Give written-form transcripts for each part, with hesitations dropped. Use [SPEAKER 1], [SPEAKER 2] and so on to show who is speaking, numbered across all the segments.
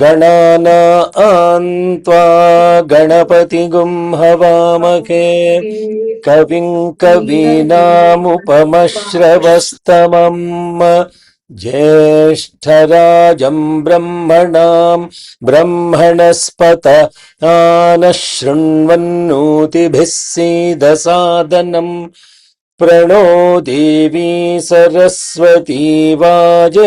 [SPEAKER 1] गणानां त्वा गणपतिगुं हवामहे कविं कवीनामुपमश्रवस्तमम् ज्येष्ठराजं ब्रह्मणां ब्रह्मणस्पत आनशृण्वन्नोतिभिः सीदसादनम् प्रणो देवी सरस्वती वाजेभिर्वाजिनीवती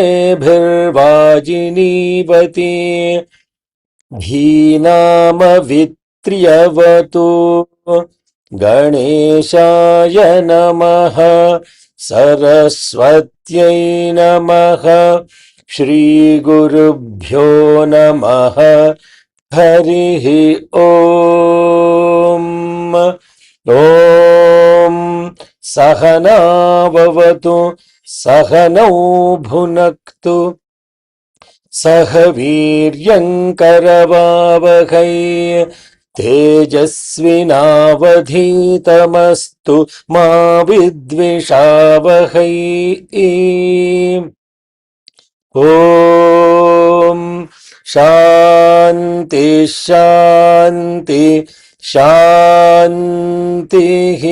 [SPEAKER 1] धीनामवित्र्यवतु गणेशाय नमः सरस्वत्यै नमः श्रीगुरुभ्यो नमः हरिः ॐ सहनाववतु सहनौ भुनक्तु सह वीर्यङ्करवावहै तेजस्विनावधीतमस्तु मा विद्विषावहै ॐ शान्ति शान्ति शान्तिः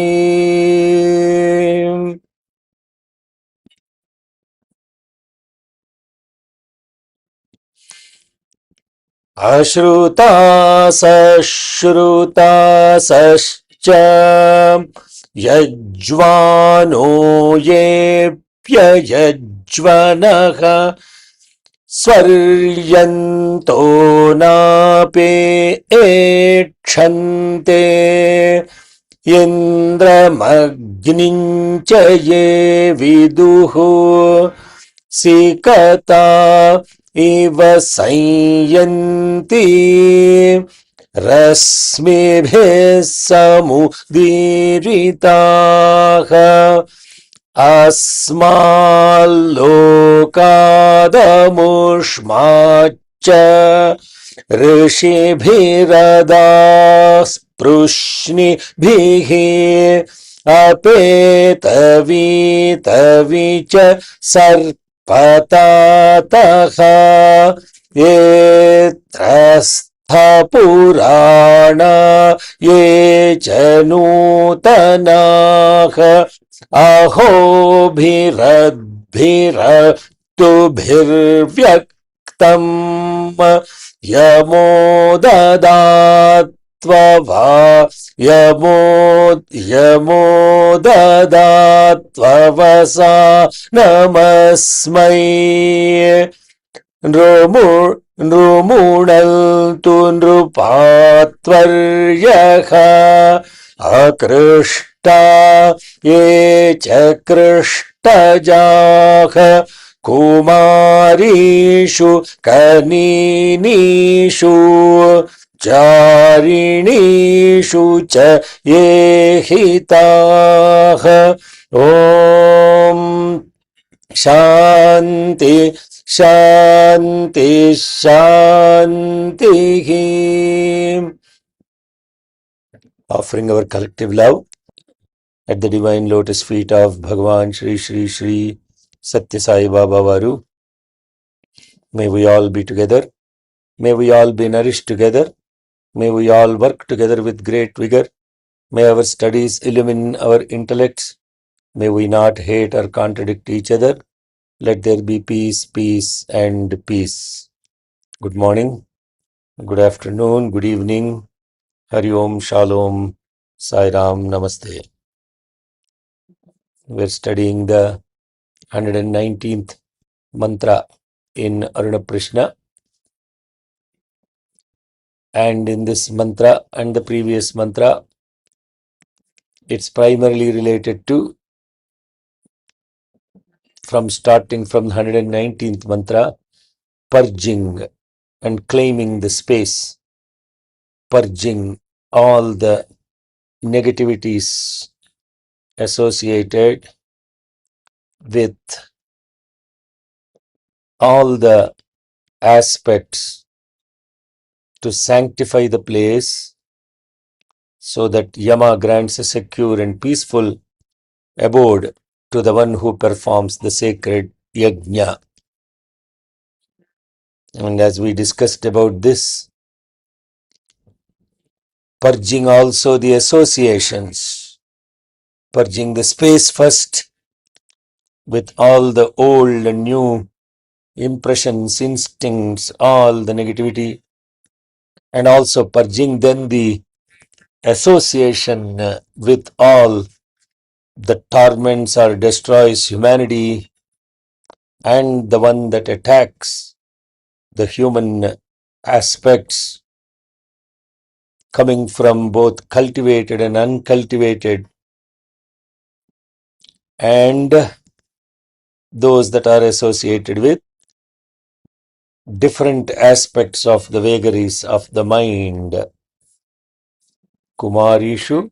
[SPEAKER 1] अश्रुतासश्रुतासश्च यज्वानो येऽप्ययज्वनः स्वर्यन्तो नापेक्षन्ते इन्द्रमग्निं च ये विदुः सिकता इव संयन्ति रश्मिभिः समुदीरिताः अस्माल्लोकादमुष्माच्च ऋषिभिरदास्पृश्निभिः अपेतवीतवि च सर्पतातः ये त्रस्थपुराणा ये च नूतनाः अहोभिरद्भिरक्तुभिर्व्यक्तम् यमो ददात्ववा यमो ददात्ववसा नमस्मै नृमुणन्तु नृपात्वर्यः अकृष्टा ये च कृष्टजाः कुमारीषु कनीनीषु चारिणीषु च ये हिताः ॐ शान्ति शान्ति शान्तिः. Offering our collective love at the divine lotus feet of Bhagavan Shri Shri Shri Satya Sai Baba Varu. May we all be together. May we all be nourished together. May we all work together with great vigor. May our studies illumine our intellects. May we not hate or contradict each other. Let there be peace, peace, and peace. Good morning, good afternoon, good evening. Hari Om, Shalom, Sai Ram, Namaste. We're studying the 119th mantra in Arunaprishna. And in this mantra and the previous mantra, it's primarily related to starting from the 119th mantra, purging and claiming the space, purging all the negativities associated with all the aspects to sanctify the place so that Yama grants a secure and peaceful abode to the one who performs the sacred yajna. And as we discussed about this, purging also the associations, purging the space first with all the old and new impressions, instincts, all the negativity, and also purging then the association with all the torments or destroys humanity, and the one that attacks the human aspects coming from both cultivated and uncultivated, and those that are associated with different aspects of the vagaries of the mind. Kumarishu,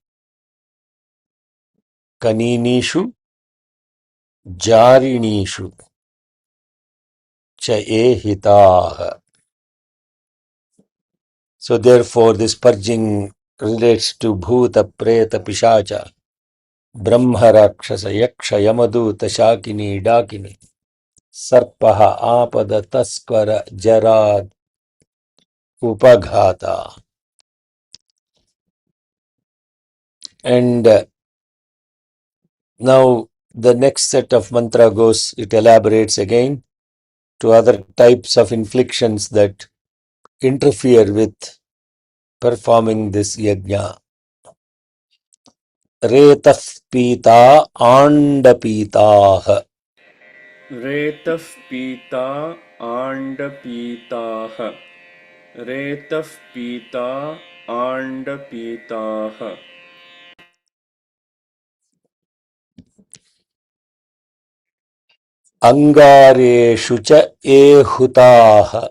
[SPEAKER 1] Kaninishu, Jarinishu, Cha Ehitaha. So therefore this purging relates to Bhuta, Preta, Pishacha, Brahma, Rakshasa, Yaksha, Yamaduta, Shakini, Dakini, Sarpaha, Apada, Taskvara, Jarad, Upaghata. And now the next set of mantra goes, it elaborates again to other types of inflictions that interfere with performing this yajna. Retah pita andapitaah.
[SPEAKER 2] रेतः पीता आण्डपीताः रेतः पीता आण्डपीताः
[SPEAKER 1] Angareshu cha ehutaah.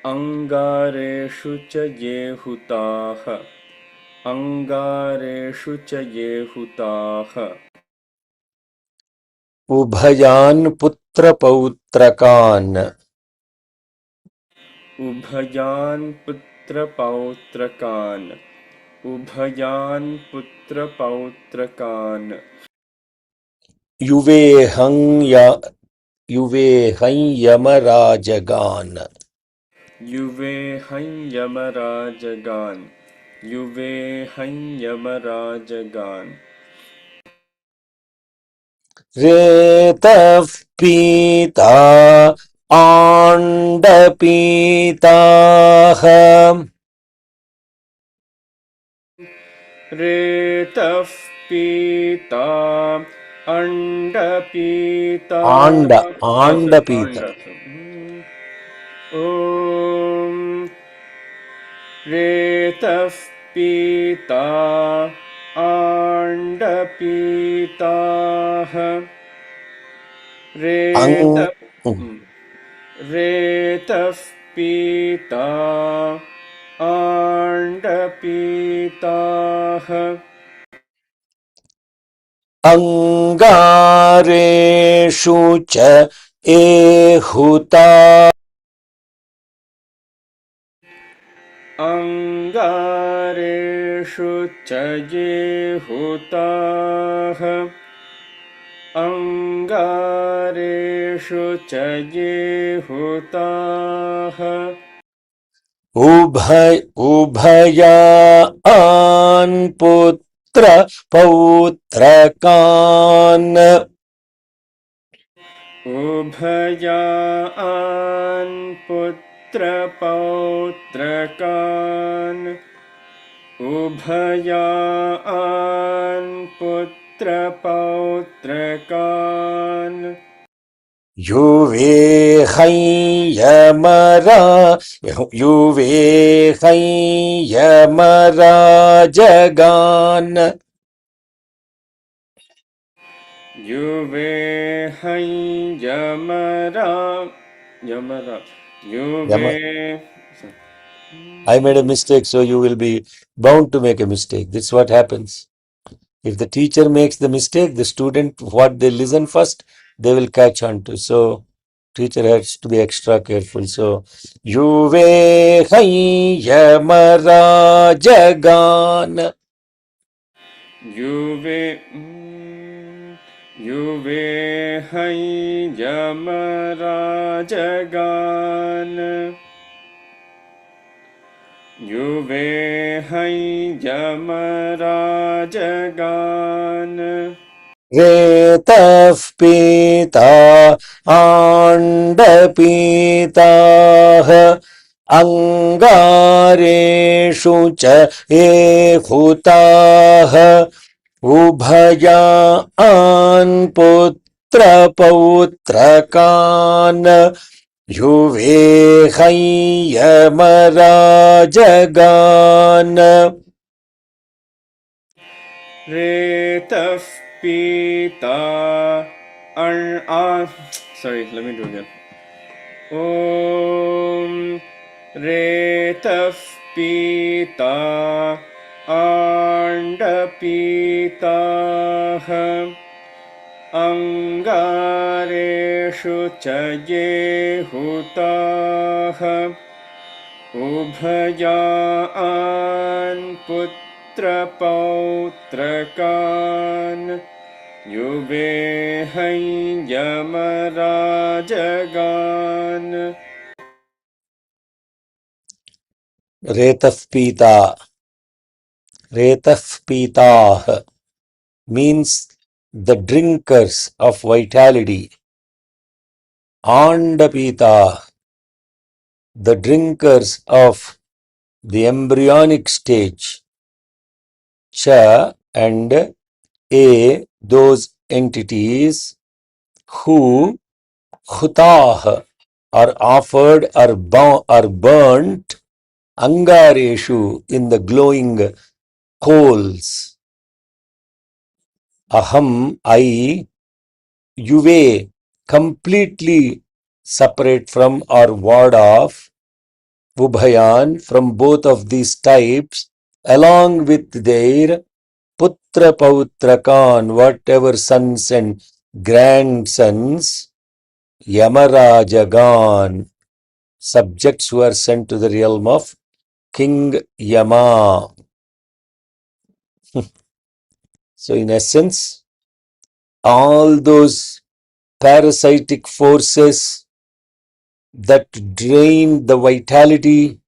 [SPEAKER 2] अङ्गारेषु च ये हुताः अङ्गारेषु च ये हुताः
[SPEAKER 1] Ubhayan putra pautrakan.
[SPEAKER 2] उभयान् पुत्रपौत्रकान् उभयान् पुत्रपौत्रकान्
[SPEAKER 1] Yuvehang yamarajagan.
[SPEAKER 2] युवेहं यमराजगान् युवेहं यमराजगान्
[SPEAKER 1] Retah pita andapitaah.
[SPEAKER 2] रेतः पीता अण्डपीता
[SPEAKER 1] Andapita.
[SPEAKER 2] ॐ रेतः पीता आण्डपीताः रेतः पीता आण्डपीताः
[SPEAKER 1] Angareshu cha ehuta.
[SPEAKER 2] अङ्गारेषु च ये हुताः अङ्गारेषु च ये हुताः
[SPEAKER 1] Ubhayan putra pautrakan.
[SPEAKER 2] उभयान् पुत्रपौत्रकान् उभयान् पुत्रपौत्रकान्
[SPEAKER 1] Yuvehang yamarajagan.
[SPEAKER 2] युवेहं युवे
[SPEAKER 1] I made a mistake, so you will be bound to make a mistake. That's what happens. If the teacher makes the mistake, the student, what they listen first, they will catch on to. So, teacher has to be extra careful. So, Yuve Yamarajagan.
[SPEAKER 2] युवे युवेहै यमराजगान् युवेहै यमराजगान्
[SPEAKER 1] रेतः पीता आण्डपीताः अङ्गारेषु च ये हुताः उभयान् पुत्रपौत्रकान् युवेहै यमराजगान्
[SPEAKER 2] रेतः पीता sorry, let me do again. ॐ रेतः पीता आण्डपीताः अङ्गारेषु च ये हुताः उभयान् पुत्रपौत्रकान् युवेहै यमराजगान्
[SPEAKER 1] Retah Pitaah means the drinkers of vitality. Andapita, the drinkers of the embryonic stage. Cha and A, those entities who hutah are offered or burnt angareshu in the glowing coals. Aham, I, Yuve, completely separate from or ward off, Ubhayan, from both of these types, along with their Putra Pautrakan, whatever sons and grandsons, Yamarajagan, subjects who are sent to the realm of King Yama. So, in essence, all those parasitic forces that drain the vitality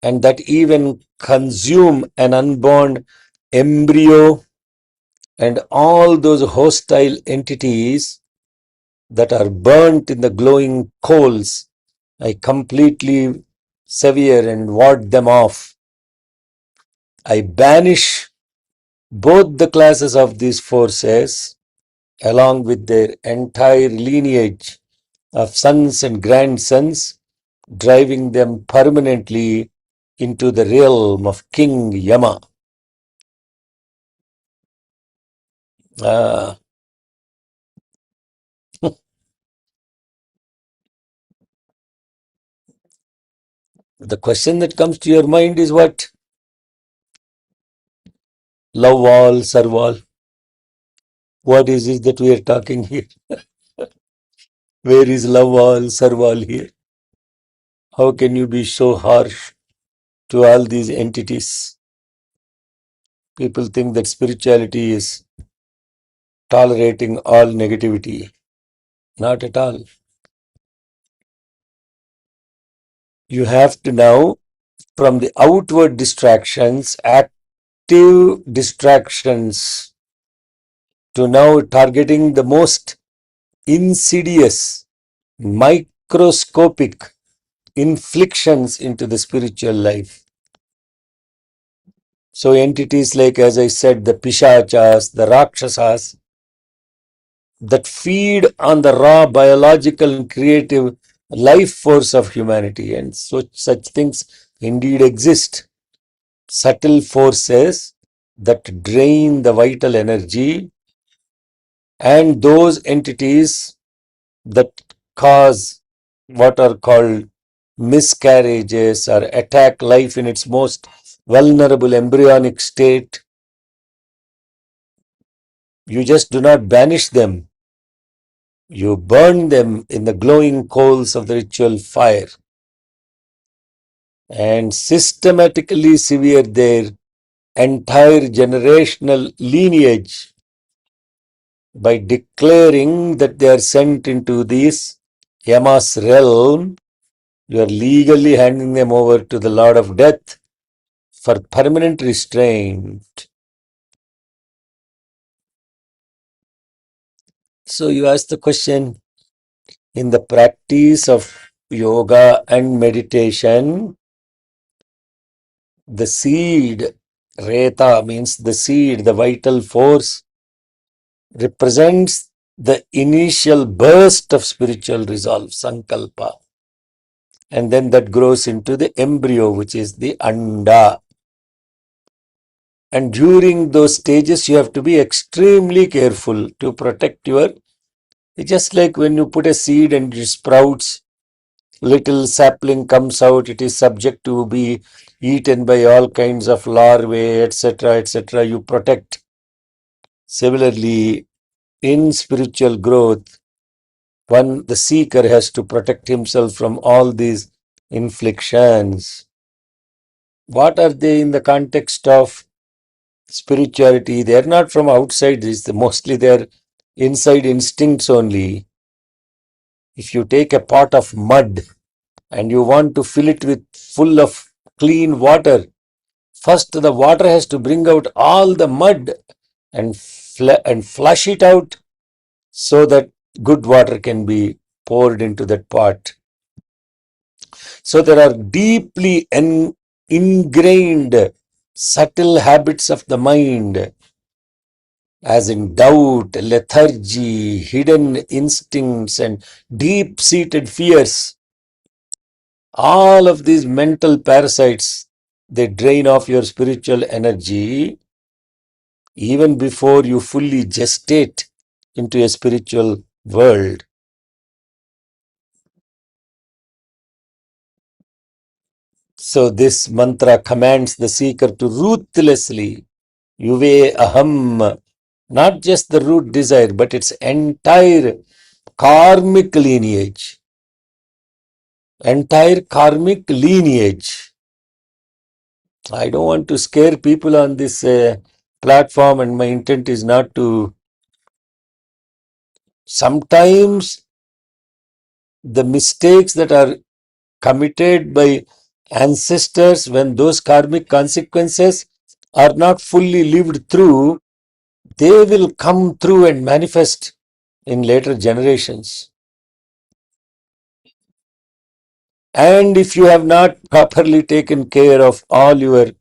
[SPEAKER 1] and that even consume an unborn embryo and all those hostile entities that are burnt in the glowing coals, I completely sever and ward them off. I banish both the classes of these forces along with their entire lineage of sons and grandsons, driving them permanently into the realm of King Yama. The question that comes to your mind is what? Love all, serve all. What is it that we are talking here? Where is love all, serve all here? How can you be so harsh to all these entities? People think that spirituality is tolerating all negativity. Not at all. You have to now, from the outward distractions, active distractions, to now targeting the most insidious, microscopic inflictions into the spiritual life. So entities like, as I said, the Pishachas, the Rakshasas, that feed on the raw biological and creative life force of humanity, and such things indeed exist. Subtle forces that drain the vital energy, and those entities that cause what are called miscarriages or attack life in its most vulnerable embryonic state. You just do not banish them. You burn them in the glowing coals of the ritual fire and systematically sever their entire generational lineage by declaring that they are sent into this Yama's realm, you are legally handing them over to the Lord of Death for permanent restraint. So you ask the question, in the practice of yoga and meditation, the seed, Reta means the seed, the vital force, represents the initial burst of spiritual resolve, Sankalpa. And then that grows into the embryo, which is the Anda. And during those stages, you have to be extremely careful to protect your. It's just like when you put a seed and it sprouts, little sapling comes out, it is subject to be eaten by all kinds of larvae, etc., etc. You protect. Similarly, in spiritual growth, the seeker has to protect himself from all these inflictions. What are they in the context of spirituality? They are not from outside, mostly they are inside instincts only. If you take a pot of mud and you want to fill it with full of clean water, first the water has to bring out all the mud and flush it out so that good water can be poured into that pot. So there are deeply ingrained subtle habits of the mind, as in doubt, lethargy, hidden instincts, and deep-seated fears. All of these mental parasites, they drain off your spiritual energy even before you fully gestate into a spiritual world. So this mantra commands the seeker to ruthlessly, yuve aham, not just the root desire, but its entire karmic lineage. Entire karmic lineage. I don't want to scare people on this platform, and my intent is not to. Sometimes the mistakes that are committed by ancestors, when those karmic consequences are not fully lived through, they will come through and manifest in later generations. And if you have not properly taken care of all your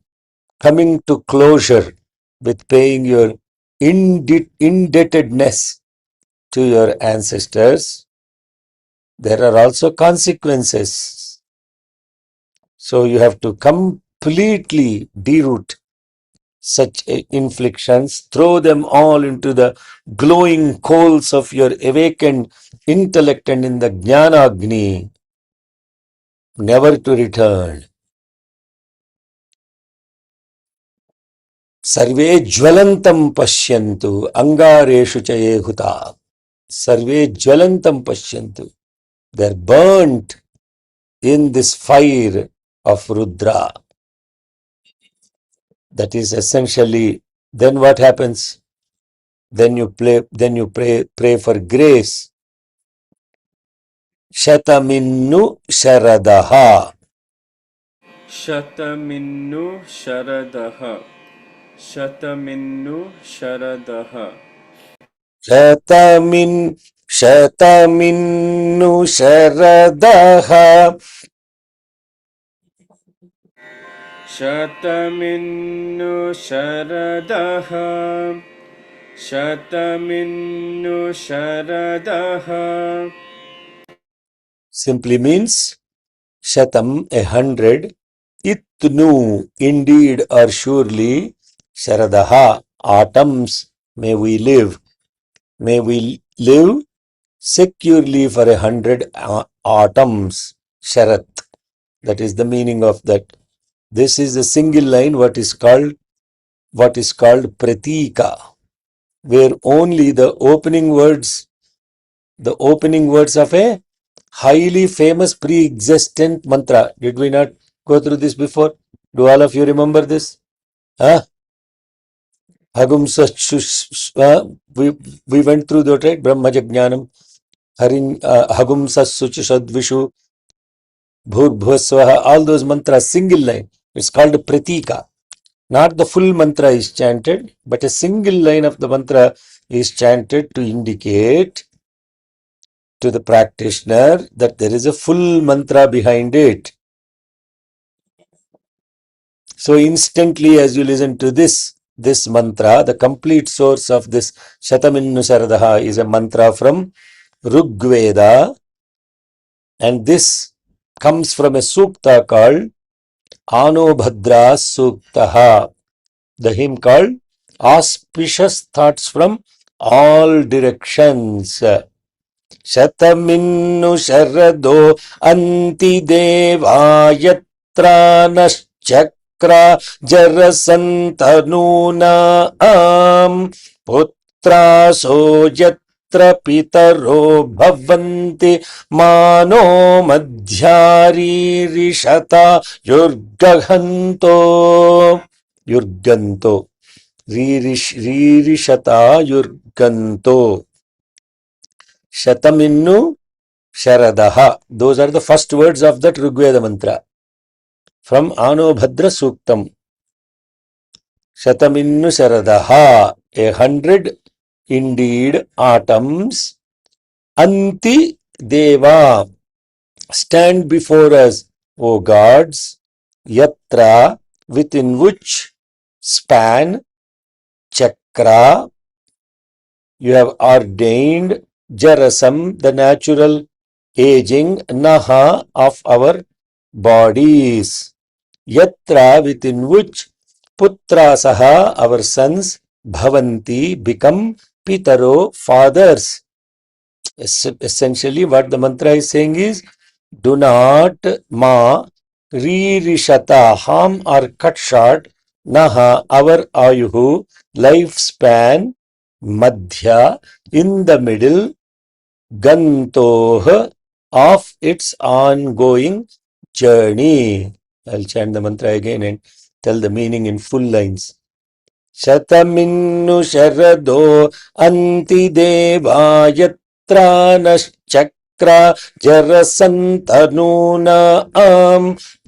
[SPEAKER 1] coming to closure with paying your indebtedness to your ancestors, there are also consequences. So you have to completely deroot such inflictions, throw them all into the glowing coals of your awakened intellect and in the Jnana Agni, never to return. Sarve jvalantam pashyantu angareshu chaye huta. Sarve jvalantam pashyantu. They are burnt in this fire of Rudra. That is essentially, then what happens? Then you pray for grace. Shataminnu Sharadaha.
[SPEAKER 2] Shataminnu Sharadaha. Shataminnu Sharadaha.
[SPEAKER 1] Shataminnu Sharadaha.
[SPEAKER 2] Shataminnu Sharadaha. Shataminnu Sharadaha.
[SPEAKER 1] Simply means Shatam, 100. Itnu, indeed or surely. Sharadaha, autumns, may we live. May we live securely for 100 autumns. Sharat. That is the meaning of that. This is a single line, what is called pratika, where only the opening words of a highly famous pre-existent mantra. Did we not go through this before? Do all of you remember this? Huh? we went through that, right? Brahmajajnanam, Hagumsasuchishadvishu, Bhurbhuvasvaha, all those mantras, single line. It's called pratika. Not the full mantra is chanted, but a single line of the mantra is chanted to indicate to the practitioner that there is a full mantra behind it. So instantly as you listen to this mantra, the complete source of this Shataminnu Saradaha is a mantra from Rigveda, and this comes from a sukta called Anobhadra Suktaha, the hymn called Auspicious Thoughts from All Directions. Shataminnu Sharado Antidevayatra Jarasantanuna Putraso Yatra Pitaro Bhavanti Mano Madhyari Rishata Yurganto Ririshata Yurganto Shataminnu Sharadaha. Those are the first words of that Rigveda mantra from Anobhadra Suktam. Shataminnu Sharadaha, 100 indeed autumns. Anti Deva, stand before us, O gods. Yatra, within which span, Chakra, you have ordained, Jarasam, the natural aging, Naha, of our bodies. Yatra, within which Putrasaha, our sons, Bhavanti, become, Pitaro, fathers. Essentially what the mantra is saying is, do not ma ririshata, harm or cut short, naha, our ayuhu, lifespan, madhya, in the middle, gantoh, of its ongoing journey. I'll chant the mantra again and tell the meaning in full lines. Shataminnu Sharado Antidevayatra Jarasantanuna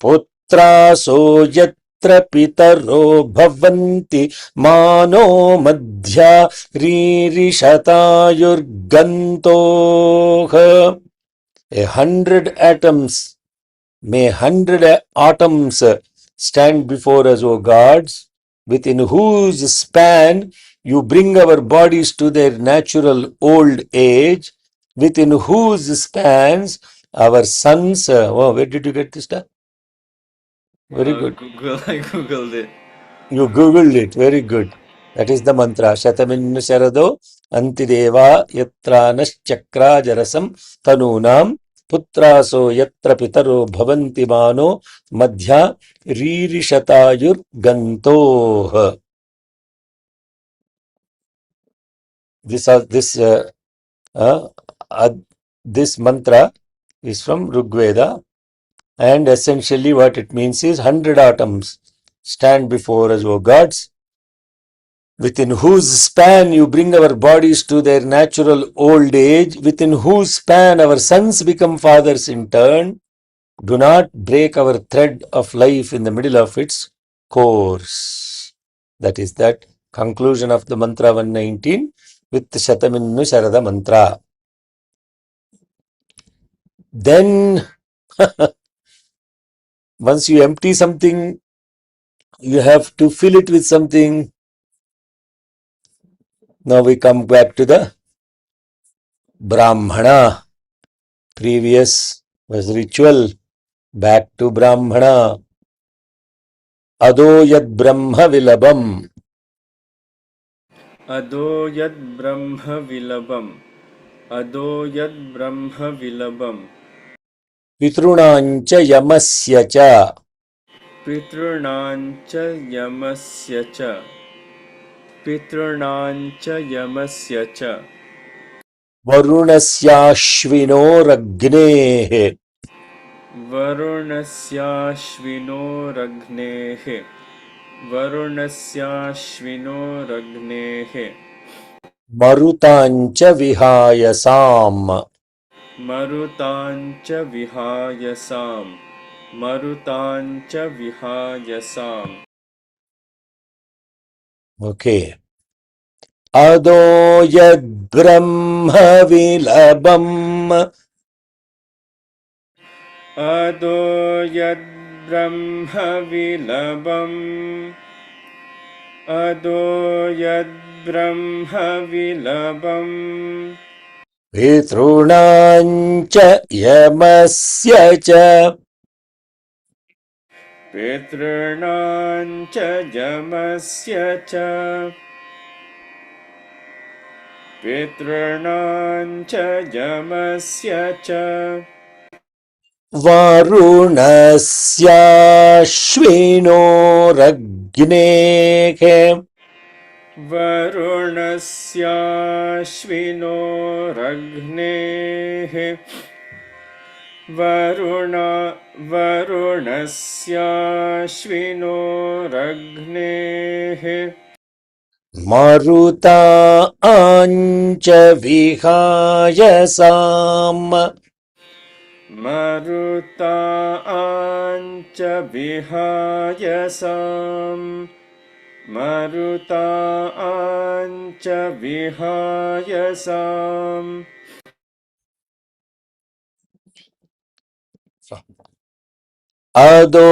[SPEAKER 1] Putraso Yatra Pitaro Bhavanti Mano Madhya Ririshata Yurgantoh. 100 atoms, may 100 autumns stand before us, O gods, within whose span you bring our bodies to their natural old age, within whose spans our sons. Where did you get this stuff? Very good.
[SPEAKER 2] Google. I googled it.
[SPEAKER 1] You googled it. Very good. That is the mantra. Shataminnu Sharado Antideva Yatranas Chakra Jarasam Tanunam Putraso Yatra Pitaro Bhavanti Mano Madhya Ririshatayur Gantoh. This mantra is from Rigveda, and essentially what it means is 100 autumns stand before us, O gods, within whose span you bring our bodies to their natural old age, within whose span our sons become fathers in turn. Do not break our thread of life in the middle of its course. That is that conclusion of the mantra 119 with Shataminnu Sharada mantra. Then once you empty something, you have to fill it with something. Now we come back to the Brahmana. Previous was ritual. Back to Brahmana. Ado yad Brahma vilabam.
[SPEAKER 2] Ado yad Brahma vilabam. Ado yad Brahma vilabam.
[SPEAKER 1] Pitrunancha yamasya cha.
[SPEAKER 2] Pitrunancha yamasya cha. Pitrunancha yamasya cha.
[SPEAKER 1] Varunasyashvinoragne.
[SPEAKER 2] Varunasyashvinoragnehe. वरुणस्याश्विनोरग्नेः
[SPEAKER 1] मरुताञ्च विहायसाम्.
[SPEAKER 2] मरुताञ्च विहायसाम् मरुताञ्च विहायसाम्
[SPEAKER 1] Okay. अदो यद्ब्रह्मविलभम्
[SPEAKER 2] अदो यद्ब्रह्मविलभम् अदो यद्ब्रह्मविलभम्
[SPEAKER 1] पितॄणाञ्च यमस्य च
[SPEAKER 2] पितॄणाञ्च यमस्य च पितॄणाञ्च यमस्य च
[SPEAKER 1] वरुणस्याश्विनोरग्नेः
[SPEAKER 2] वरुणस्याश्विनोरग्नेः वरुणस्याश्विनोरग्नेः
[SPEAKER 1] मरुताञ्च विहायसाम्.
[SPEAKER 2] मरुताञ्च विहायसाम् मरुताञ्च विहायसाम्
[SPEAKER 1] अदो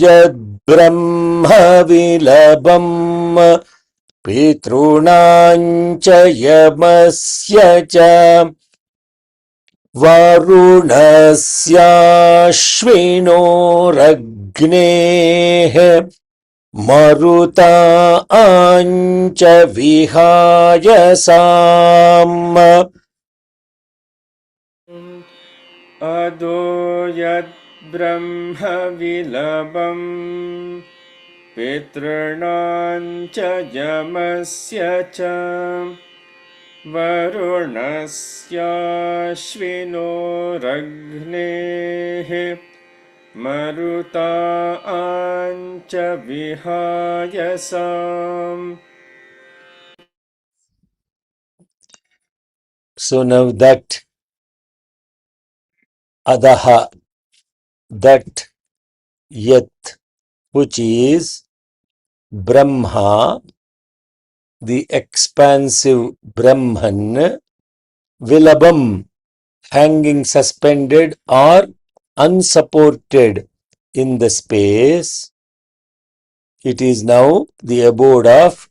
[SPEAKER 1] यद्ब्रह्मविलभम् पितॄणाञ्च यमस्य च वरुणस्याश्विनोरग्नेः मरुताञ्च विहायसाम्.
[SPEAKER 2] अदो यद्ब्रह्मविलभम् पितॄणाञ्च यमस्य च वरुणस्याश्विनोरग्नेः मरुताञ्च विहायसाम्
[SPEAKER 1] So now that adaha, that yat, which is Brahma, the expansive Brahman, Vilabam, hanging suspended or unsupported in the space. It is now the abode of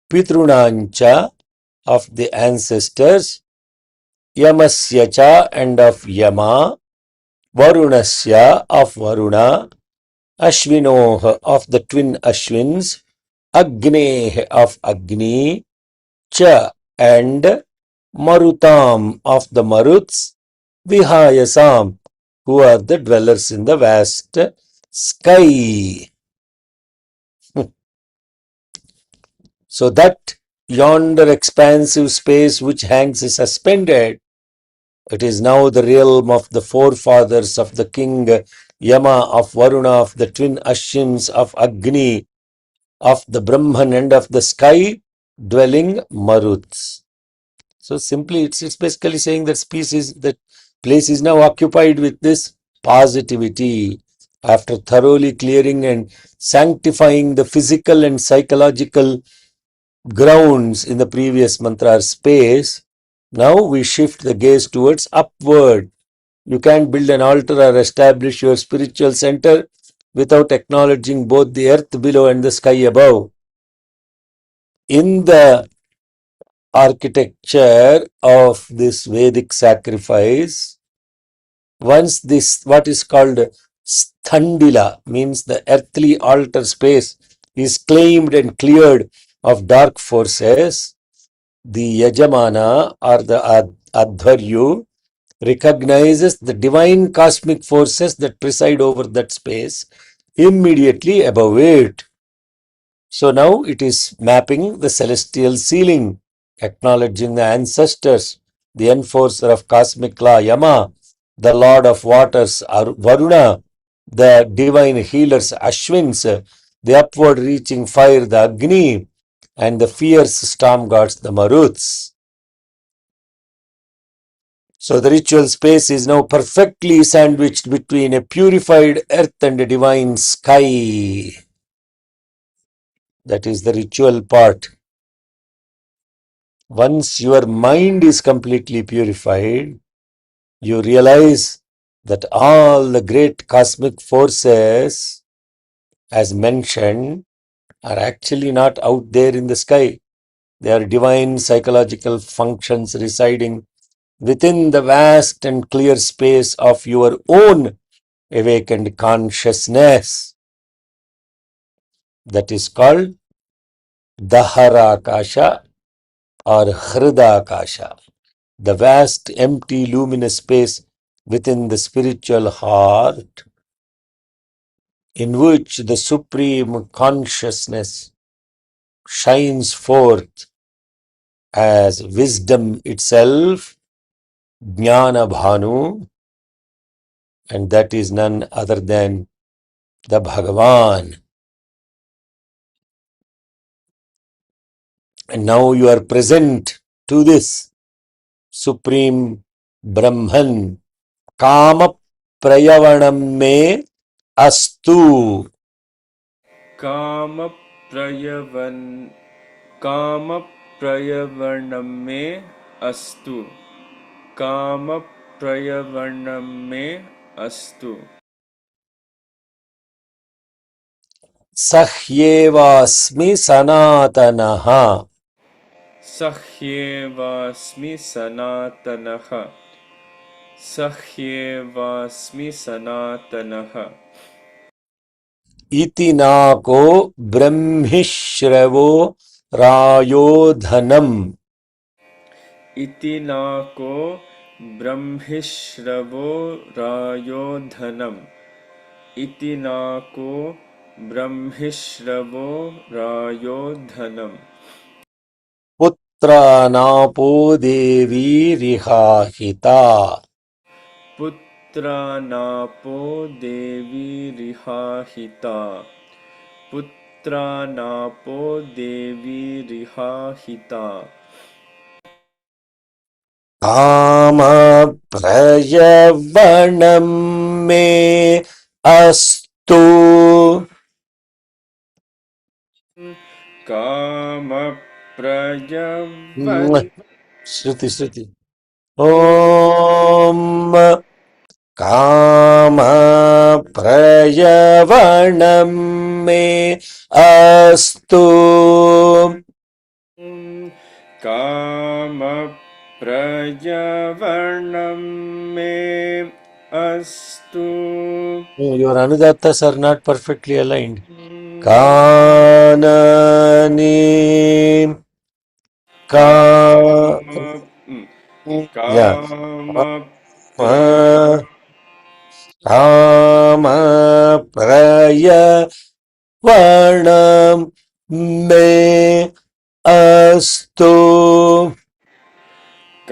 [SPEAKER 1] Pitrunancha, of the ancestors, Yamasyacha, and of Yama, Varunasya, of Varuna, Ashvinoh, of the twin Ashwins, Agneh, of Agni, Cha, and Marutam, of the Maruts, Vihayasam, who are the dwellers in the vast sky. So that yonder expansive space which hangs suspended, it is now the realm of the forefathers of the king Yama, of Varuna, of the twin Ashwins, of Agni, of the Brahman, and of the sky dwelling Maruts. So simply it's basically saying that that place is now occupied with this positivity. After thoroughly clearing and sanctifying the physical and psychological grounds in the previous mantra space, now we shift the gaze towards upward. You can't build an altar or establish your spiritual center without acknowledging both the earth below and the sky above. In the architecture of this Vedic sacrifice, once this, what is called Sthandila, means the earthly altar space, is claimed and cleared of dark forces, the Yajamana or the Adharyu recognizes the divine cosmic forces that preside over that space immediately above it. So now it is mapping the celestial ceiling, acknowledging the ancestors, the enforcer of cosmic law Yama, the lord of waters Varuna, the divine healers Ashwins, the upward reaching fire, the Agni, and the fierce storm gods, the Maruts. So the ritual space is now perfectly sandwiched between a purified earth and a divine sky. That is the ritual part. Once your mind is completely purified, you realize that all the great cosmic forces, as mentioned, are actually not out there in the sky. They are divine psychological functions residing within the vast and clear space of your own awakened consciousness. That is called Daharakasha or Hridakasha, the vast, empty, luminous space within the spiritual heart, in which the supreme consciousness shines forth as wisdom itself, Jnana Bhanu, and that is none other than the Bhagavan. And now you are present to this supreme Brahman. Kama Prayavanam me astu.
[SPEAKER 2] कामप्रयवन् कामप्रयवणं मे अस्तु कामप्रयवणं मे अस्तु
[SPEAKER 1] Sahyevasmi sanatanaha.
[SPEAKER 2] सह्येवास्मि सनातनः सह्येवास्मि सनातनः
[SPEAKER 1] Iti nako brahmishrevo rayodhanam.
[SPEAKER 2] इति नाको ब्रह्मिश्रवो रायोधनम् इति नाको ब्रह्मिश्रवो रायोधनम्
[SPEAKER 1] Putra napo devi rihahita.
[SPEAKER 2] पुत्रानापो देवीरिहाहिता पुत्रानापो देवीरिहाहिता
[SPEAKER 1] Kama prayavanam me astu.
[SPEAKER 2] कामप्रयवन्
[SPEAKER 1] Shruti, Shruti. Om Kama prayavanam me astu.
[SPEAKER 2] कामप्रयवणं मे अस्तु
[SPEAKER 1] Oh, your Anudattas are not perfectly aligned. Kanani ka yeah.
[SPEAKER 2] कामप्रय
[SPEAKER 1] Kama prayavanam me astu.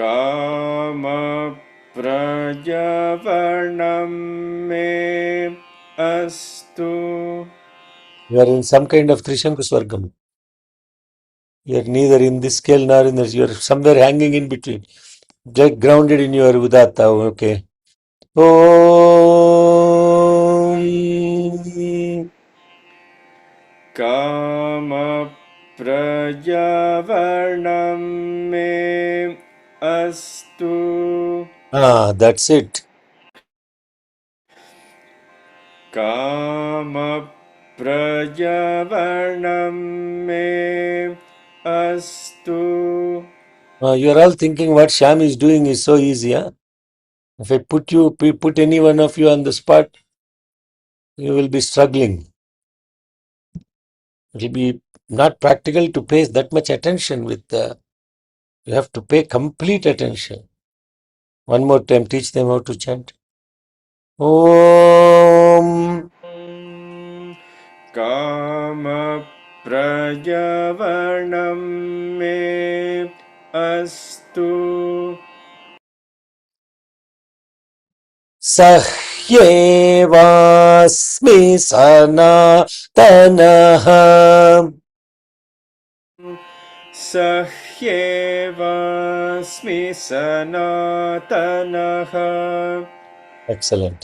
[SPEAKER 2] कामप्रयवणं मे अस्तु
[SPEAKER 1] You are in some kind of Trishanku Swargam. You are neither in this scale nor in this. You are somewhere hanging in between. Just grounded in your Udatta. Okay. Om.
[SPEAKER 2] कामप्रयवणं मे अस्तु
[SPEAKER 1] That's it.
[SPEAKER 2] कामप्रयवणं मे अस्तु
[SPEAKER 1] You are all thinking what Sham is doing is so easy. Huh? If I put any one of you on the spot, you will be struggling. It will be not practical to pay that much attention with you have to pay complete attention. One more time, teach them how to chant. Om.
[SPEAKER 2] कामप्रयवणं मे अस्तु
[SPEAKER 1] Sah ह्येवास्मि सनातनः.
[SPEAKER 2] स ह्येवास्मि सनातनः.
[SPEAKER 1] Excellent.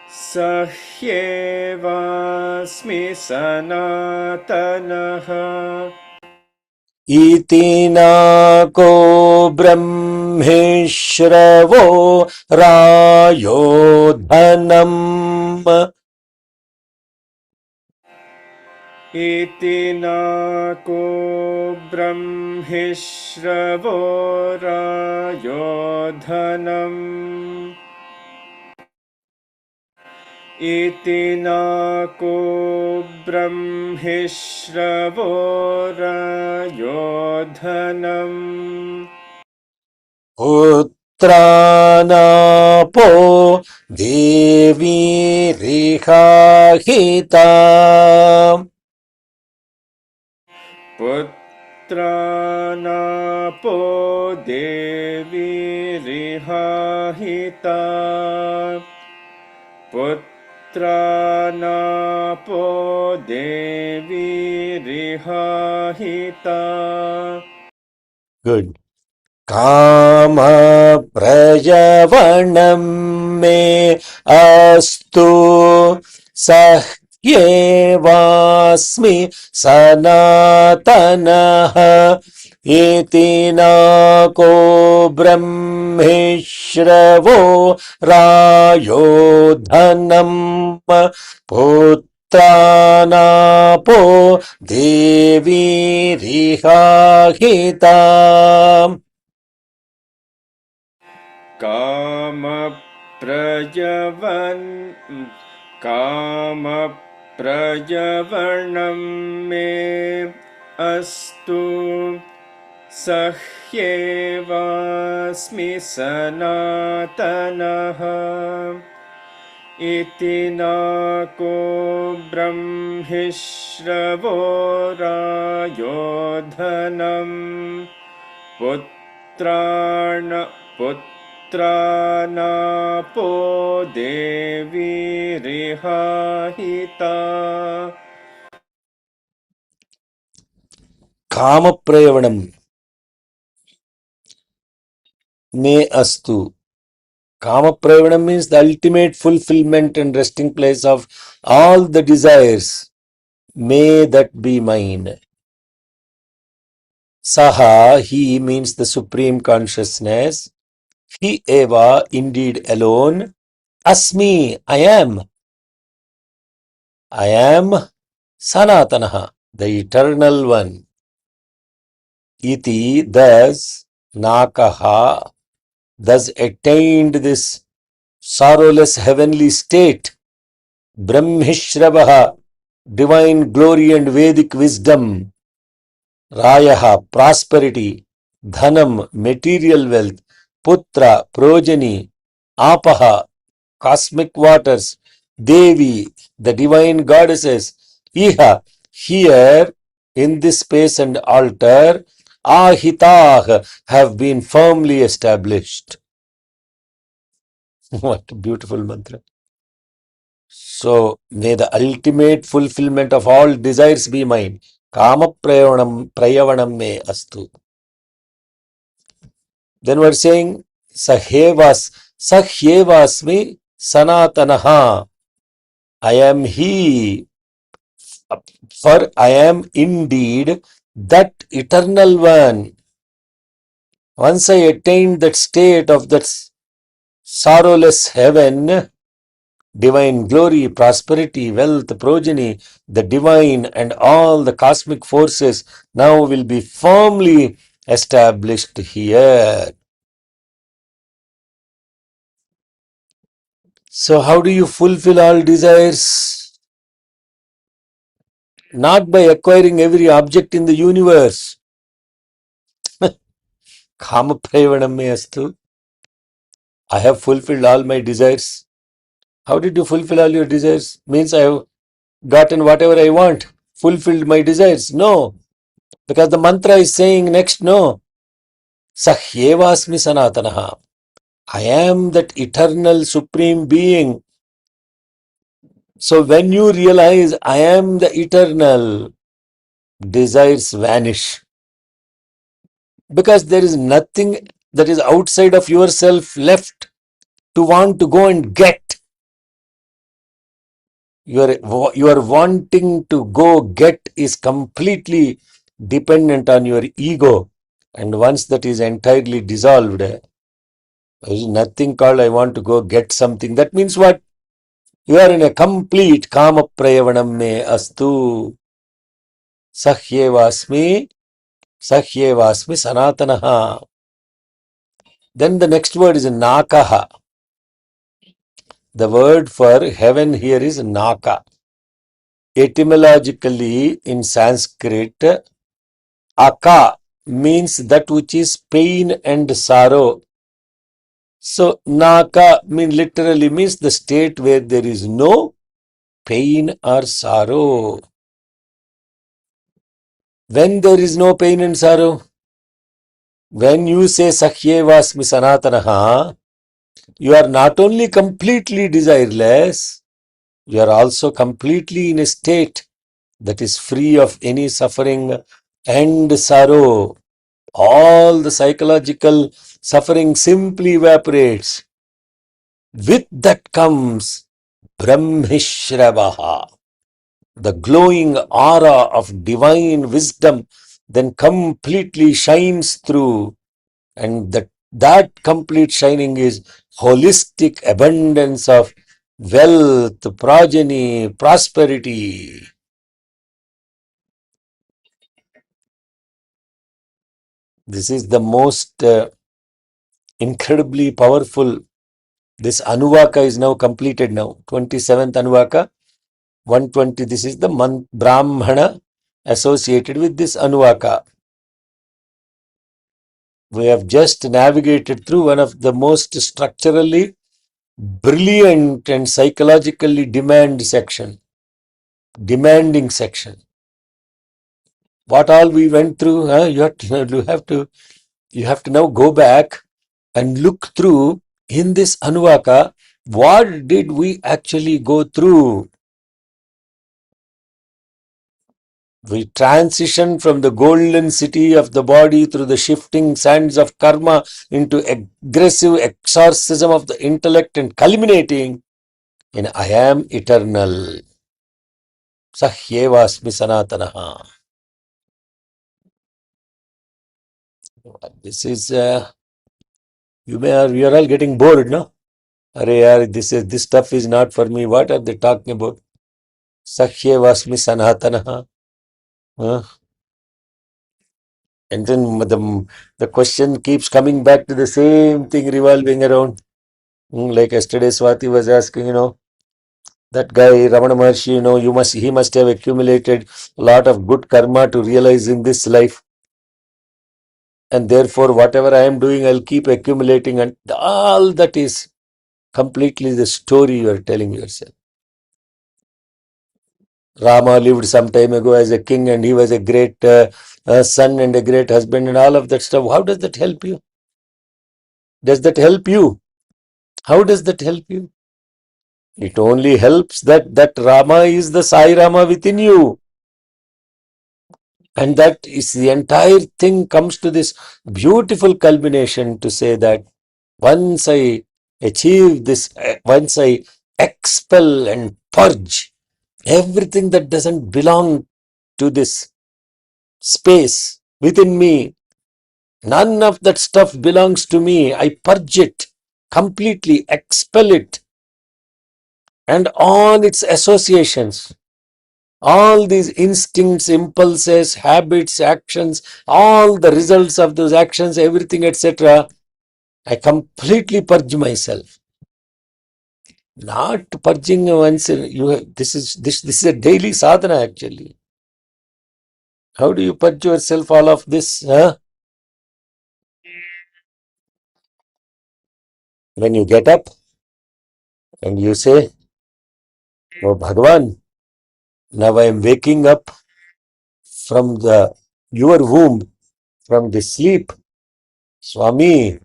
[SPEAKER 2] स ह्येवास्मि सनातनः.
[SPEAKER 1] इति नाको ब्रह्मेश्रवो रायो धनम्.
[SPEAKER 2] इति नाको ब्रह्मिश्रवो रायो धनम्. इति नाको ब्रह्मिश्रवो रायो धनम्.
[SPEAKER 1] पुत्रानापो देवीरिहाहिता.
[SPEAKER 2] पुत्रानापो देवीरिहाहिता. पुत्रानापो देवीरिहाहिता.
[SPEAKER 1] Good. काम प्रयवणं मे अस्तु सह्येवास्मि सनातनः. इति नाको ब्रह्मेश्रवो रायो धनम्. पुत्रानापो देवीरिहाहिता.
[SPEAKER 2] कामप्रयवणं मे अस्तु सह्येवास्मि सनातनः. इति नाको ब्रह्मिश्रवो रायो धनम्. पुत्रानापो देवीरिहाहिता.
[SPEAKER 1] काम प्रयवणम मे astu. Kama Prayavanam means the ultimate fulfillment and resting place of all the desires. May that be mine. Saha, he means the supreme consciousness. He eva, indeed alone. Asmi, I am. I am Sanatanaha, the eternal one. Iti, thus, Nakaha, thus attained this sorrowless heavenly state. Brahmishrabaha, divine glory and Vedic wisdom. Rayaha, prosperity. Dhanam, material wealth. Putra, progeny. Apaha, cosmic waters. Devi, the divine goddesses. Iha, here in this space and altar. Ahitah, have been firmly established. What a beautiful mantra. So, may the ultimate fulfillment of all desires be mine. Kama prayavanam me astu. Then we're saying, sahyevasmi sanatanaha. I am he, for I am indeed that eternal one. Once I attained that state of that sorrowless heaven, divine glory, prosperity, wealth, progeny, the divine and all the cosmic forces now will be firmly established here. So how do you fulfill all desires? Not by acquiring every object in the universe. Kama prayavanam me astu. I have fulfilled all my desires. How did you fulfill all your desires? Means I have gotten whatever I want, fulfilled my desires. No, because the mantra is saying next, no. Sahyevasmi sanatanaha. I am that eternal supreme being So when you realize I am the eternal, desires vanish. Because there is nothing that is outside of yourself left to want to go and get. Your wanting to go get is completely dependent on your ego. And once that is entirely dissolved, there is nothing called I want to go get something. That means what? You are in a complete kama prayavanam me astu sahyevasmi sanatanaha. Then the next word is nakaha. The word for heaven here is naka. Etymologically in Sanskrit, aka means that which is pain and sorrow. So naka literally means the state where there is no pain or sorrow. When there is no pain and sorrow, when you say Sakyevasmi Sanatanaha, you are not only completely desireless, you are also completely in a state that is free of any suffering and sorrow. All the psychological suffering simply evaporates. With that comes Brahmishrabaha, the glowing aura of divine wisdom then completely shines through, and that complete shining is holistic abundance of wealth, progeny, prosperity. This is the most incredibly powerful. This Anuvaka is now completed now. 27th Anuvaka, 120. This is the Brahmana associated with this Anuvaka. We have just navigated through one of the most structurally brilliant and psychologically demanding section. What all we went through, you have to now go back and look through in this Anuvaka, what did we actually go through? We transition from the golden city of the body through the shifting sands of karma into aggressive exorcism of the intellect and culminating in I am eternal. Sahyevasmi sanatanaha. This is, you are all getting bored, no? This stuff is not for me. What are they talking about? Sahyevasmi sanatanaha. And then the question keeps coming back to the same thing revolving around. Like yesterday Swati was asking, that guy Ramana Maharshi, he must have accumulated a lot of good karma to realize in this life. And therefore whatever I am doing, I'll keep accumulating, and all that is completely the story you are telling yourself. Rama lived some time ago as a king and he was a great son and a great husband and all of that stuff. How does that help you? Does that help you? How does that help you? It only helps that Rama is the Sai Rama within you. And that is the entire thing comes to this beautiful culmination to say that once I achieve this, once I expel and purge everything that doesn't belong to this space within me, none of that stuff belongs to me. I purge it completely, expel it, and all its associations, all these instincts, impulses, habits, actions, all the results of those actions, everything, etc. I completely purge myself. Not purging once. This is a daily sadhana actually. How do you purge yourself all of this? When you get up and you say, "Oh Bhagavan, now I am waking up from your womb, from the sleep. Swami,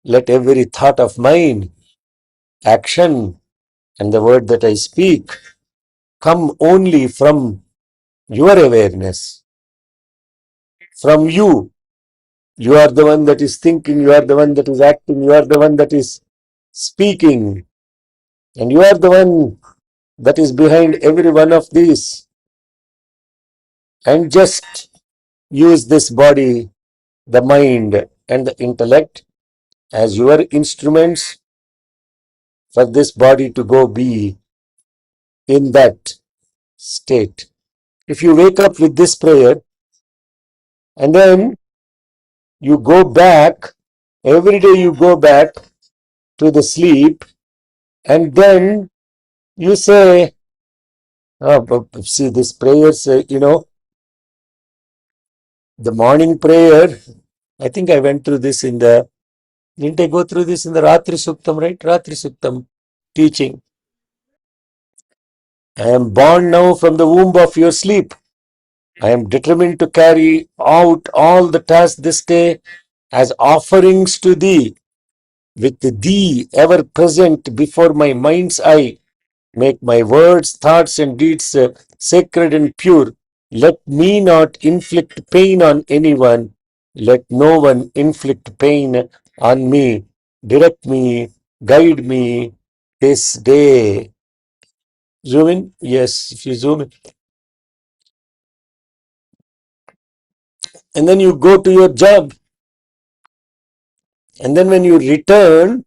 [SPEAKER 1] let every thought of mine, action, and the word that I speak come only from your awareness, from you. You are the one that is thinking, you are the one that is acting, you are the one that is speaking, and you are the one that is behind every one of these. And just use this body, the mind, and the intellect as your instruments for this body to go be in that state. If you wake up with this prayer and then you go back, every day you go back to the sleep, and then you say, see, this prayer, the morning prayer, I think I went through this didn't I go through this in the Ratri Suktam, right? Ratri Suktam teaching. I am born now from the womb of your sleep. I am determined to carry out all the tasks this day as offerings to thee, with thee ever present before my mind's eye. Make my words, thoughts, and deeds sacred and pure. Let me not inflict pain on anyone. Let no one inflict pain on me. Direct me, guide me this day. Zoom in? Yes, if you zoom in. And then you go to your job. And then when you return,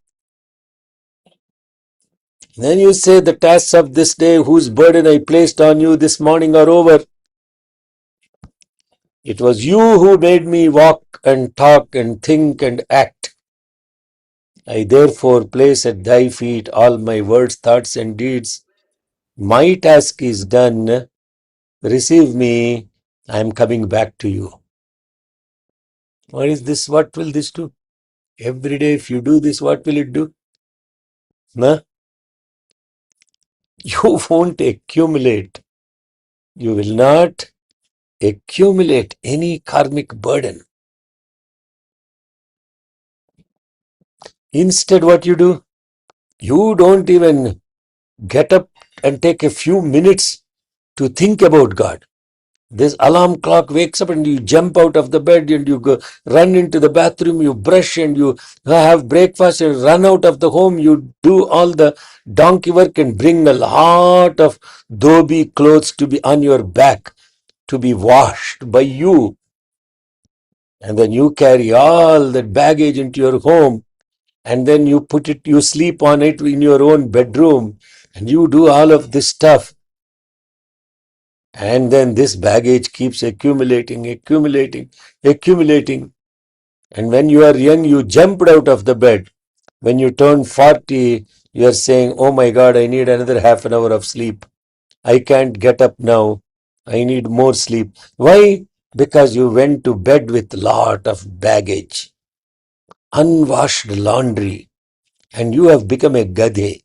[SPEAKER 1] then you say, the tasks of this day whose burden I placed on you this morning are over. It was you who made me walk and talk and think and act. I therefore place at thy feet all my words, thoughts, and deeds. My task is done. Receive me. I am coming back to you. What is this? What will this do? Every day, if you do this, what will it do? No? You won't accumulate. You will not accumulate any karmic burden. Instead, what you do? You don't even get up and take a few minutes to think about God. This alarm clock wakes up and you jump out of the bed and you go run into the bathroom, you brush and you have breakfast and run out of the home. You do all the donkey work and bring a lot of dhobi clothes to be on your back, to be washed by you. And then you carry all that baggage into your home, and then you put it, you sleep on it in your own bedroom, and you do all of this stuff. And then this baggage keeps accumulating. And when you are young, you jumped out of the bed. When you turn 40, you are saying, oh my God, I need another half an hour of sleep. I can't get up now. I need more sleep. Why? Because you went to bed with a lot of baggage, unwashed laundry, and you have become a gadhe.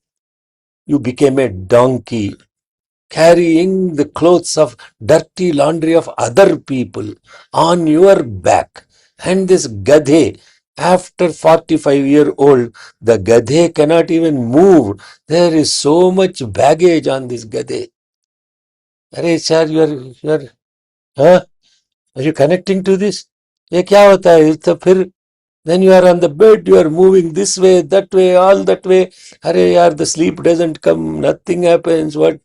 [SPEAKER 1] You became a donkey, carrying the clothes of dirty laundry of other people on your back. And this gadhe, after 45-year-old, the gadhe cannot even move. There is so much baggage on this gadhe. Arey sir, are you connecting to this? ये क्या होता है? तो फिर then you are on the bed, you are moving this way, that way, all that way. Arey yaar, the sleep doesn't come, nothing happens. What?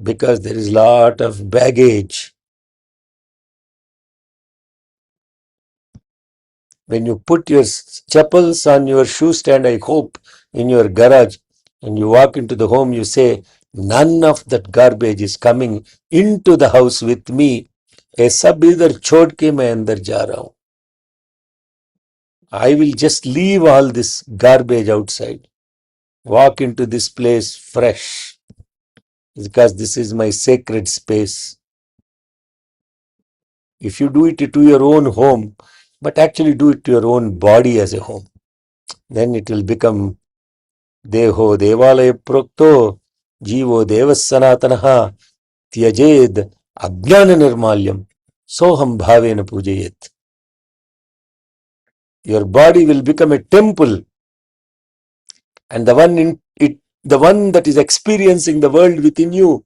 [SPEAKER 1] Because there is lot of baggage. When you put your chappals on your shoe stand, I hope, in your garage, and you walk into the home, you say, none of that garbage is coming into the house with me. ये सब इधर छोड़ के मैं अंदर जा रहा हूं. I will just leave all this garbage outside. Walk into this place fresh, because this is my sacred space. If you do it to your own home, but actually do it to your own body as a home, then it will become Deho Devalaya Prokto Jivo Devas Sanatanaha Tyajed Ajnana Nirmalyam Soham Bhavena Pujayet. Your body will become a temple, and the one in it the one that is experiencing the world within you.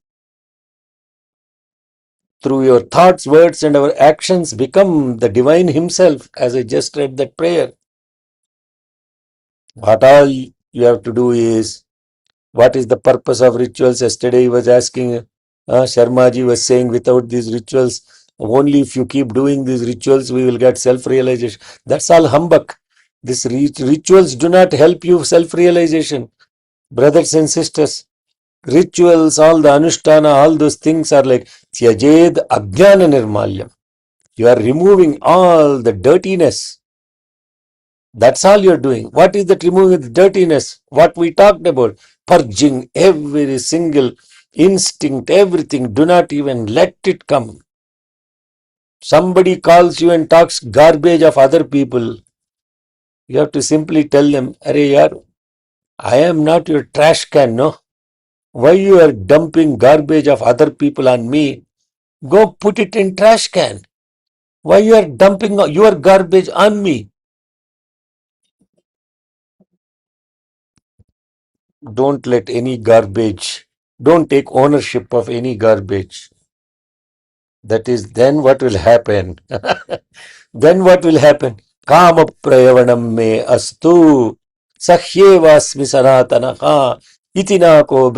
[SPEAKER 1] Through your thoughts, words, and our actions become the divine himself, as I just read that prayer. What all you have to do is, what is the purpose of rituals? Yesterday he was asking, Sharmaji was saying, without these rituals, only if you keep doing these rituals, we will get self-realization. That's all humbug. These rituals do not help you self-realization. Brothers and sisters, rituals, all the anushtana, all those things are like tyajed ajnana nirmalyam. You are removing all the dirtiness. That's all you're doing. What is that removing the dirtiness? What we talked about. Purging every single instinct, everything. Do not even let it come. Somebody calls you and talks garbage of other people. You have to simply tell them, Arey yaar, I am not your trash can, no? Why you are dumping garbage of other people on me? Go put it in trash can. Why you are dumping your garbage on me? Don't let any garbage, don't take ownership of any garbage. That is, then what will happen? Then what will happen? Kama prayavanam me astu sahyevasmi sanatanaha itinako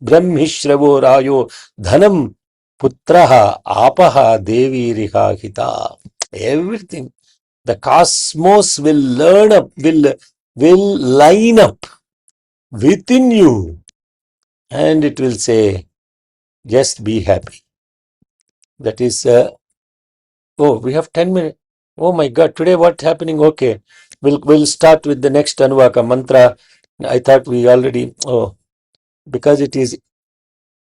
[SPEAKER 1] brahmishhravo rayo dhanam putraha apaha devi rihahita. Everything. The cosmos will will line up within you, and it will say, just be happy. That is, oh, we have 10 minutes. Oh my God, today what's happening? Okay, we'll start with the next Anuvaka mantra. I thought we already, because it is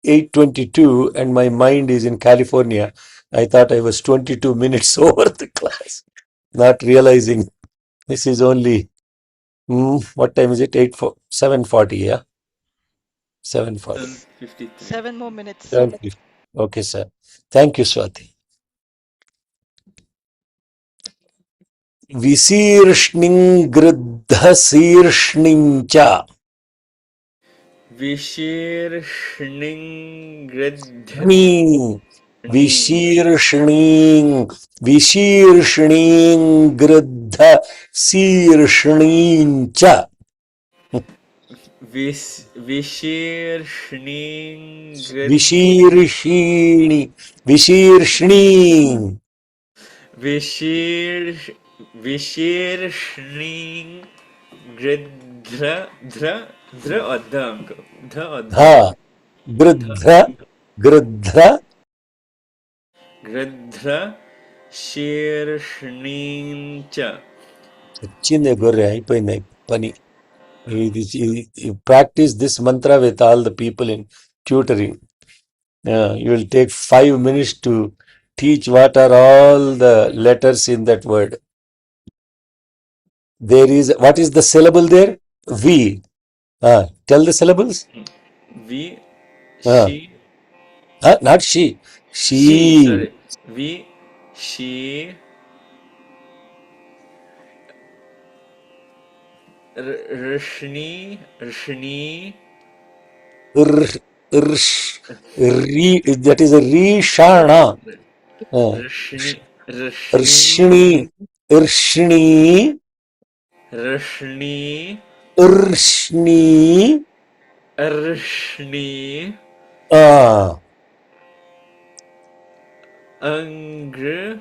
[SPEAKER 1] 8:22 and my mind is in California, I thought I was 22 minutes over the class, not realizing this is only, what time is it? 7:40, yeah? 7:40.
[SPEAKER 2] 53.
[SPEAKER 3] 7 more minutes.
[SPEAKER 1] 7:50. Okay, sir. Thank you, Swati. Visirshning gridhasirshning cha.
[SPEAKER 2] Vishirshning gridh.
[SPEAKER 1] Visirshning gridhasirshning cha.
[SPEAKER 2] Vishirshning gridh.
[SPEAKER 1] Visirshning
[SPEAKER 2] Vishirshning gridhra. Dra or dha, uncle? Dha or dha?
[SPEAKER 1] dha gridhra
[SPEAKER 2] Gridhra shirshning cha.
[SPEAKER 1] చిన్న గొర్రె అయిపోయింది పని. You practice this mantra with all the people in tutoring. You will take 5 minutes to teach what are all the letters in that word. There is, what is the syllable there? V. Tell the syllables.
[SPEAKER 2] V. She.
[SPEAKER 1] Not she. She.
[SPEAKER 2] Sorry. V. She. Rishni.
[SPEAKER 1] That is a Rishana.
[SPEAKER 2] Rishni.
[SPEAKER 1] Rishni.
[SPEAKER 2] Angr.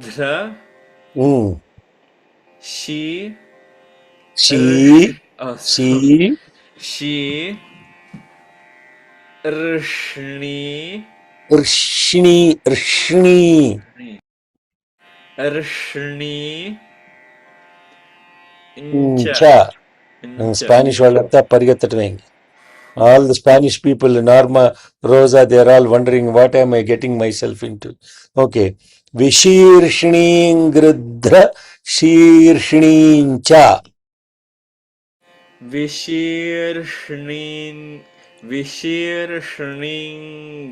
[SPEAKER 2] Dra. She. Rishni.
[SPEAKER 1] Cha. Spanish వాళ్ళంతా పరిగెత్తటమే. All the Spanish people, Norma, Rosa, they are all wondering, what am I getting myself into? Okay. Vishirshning gridhra shirshning cha.
[SPEAKER 2] Vishirshning विशीर्ष्णीं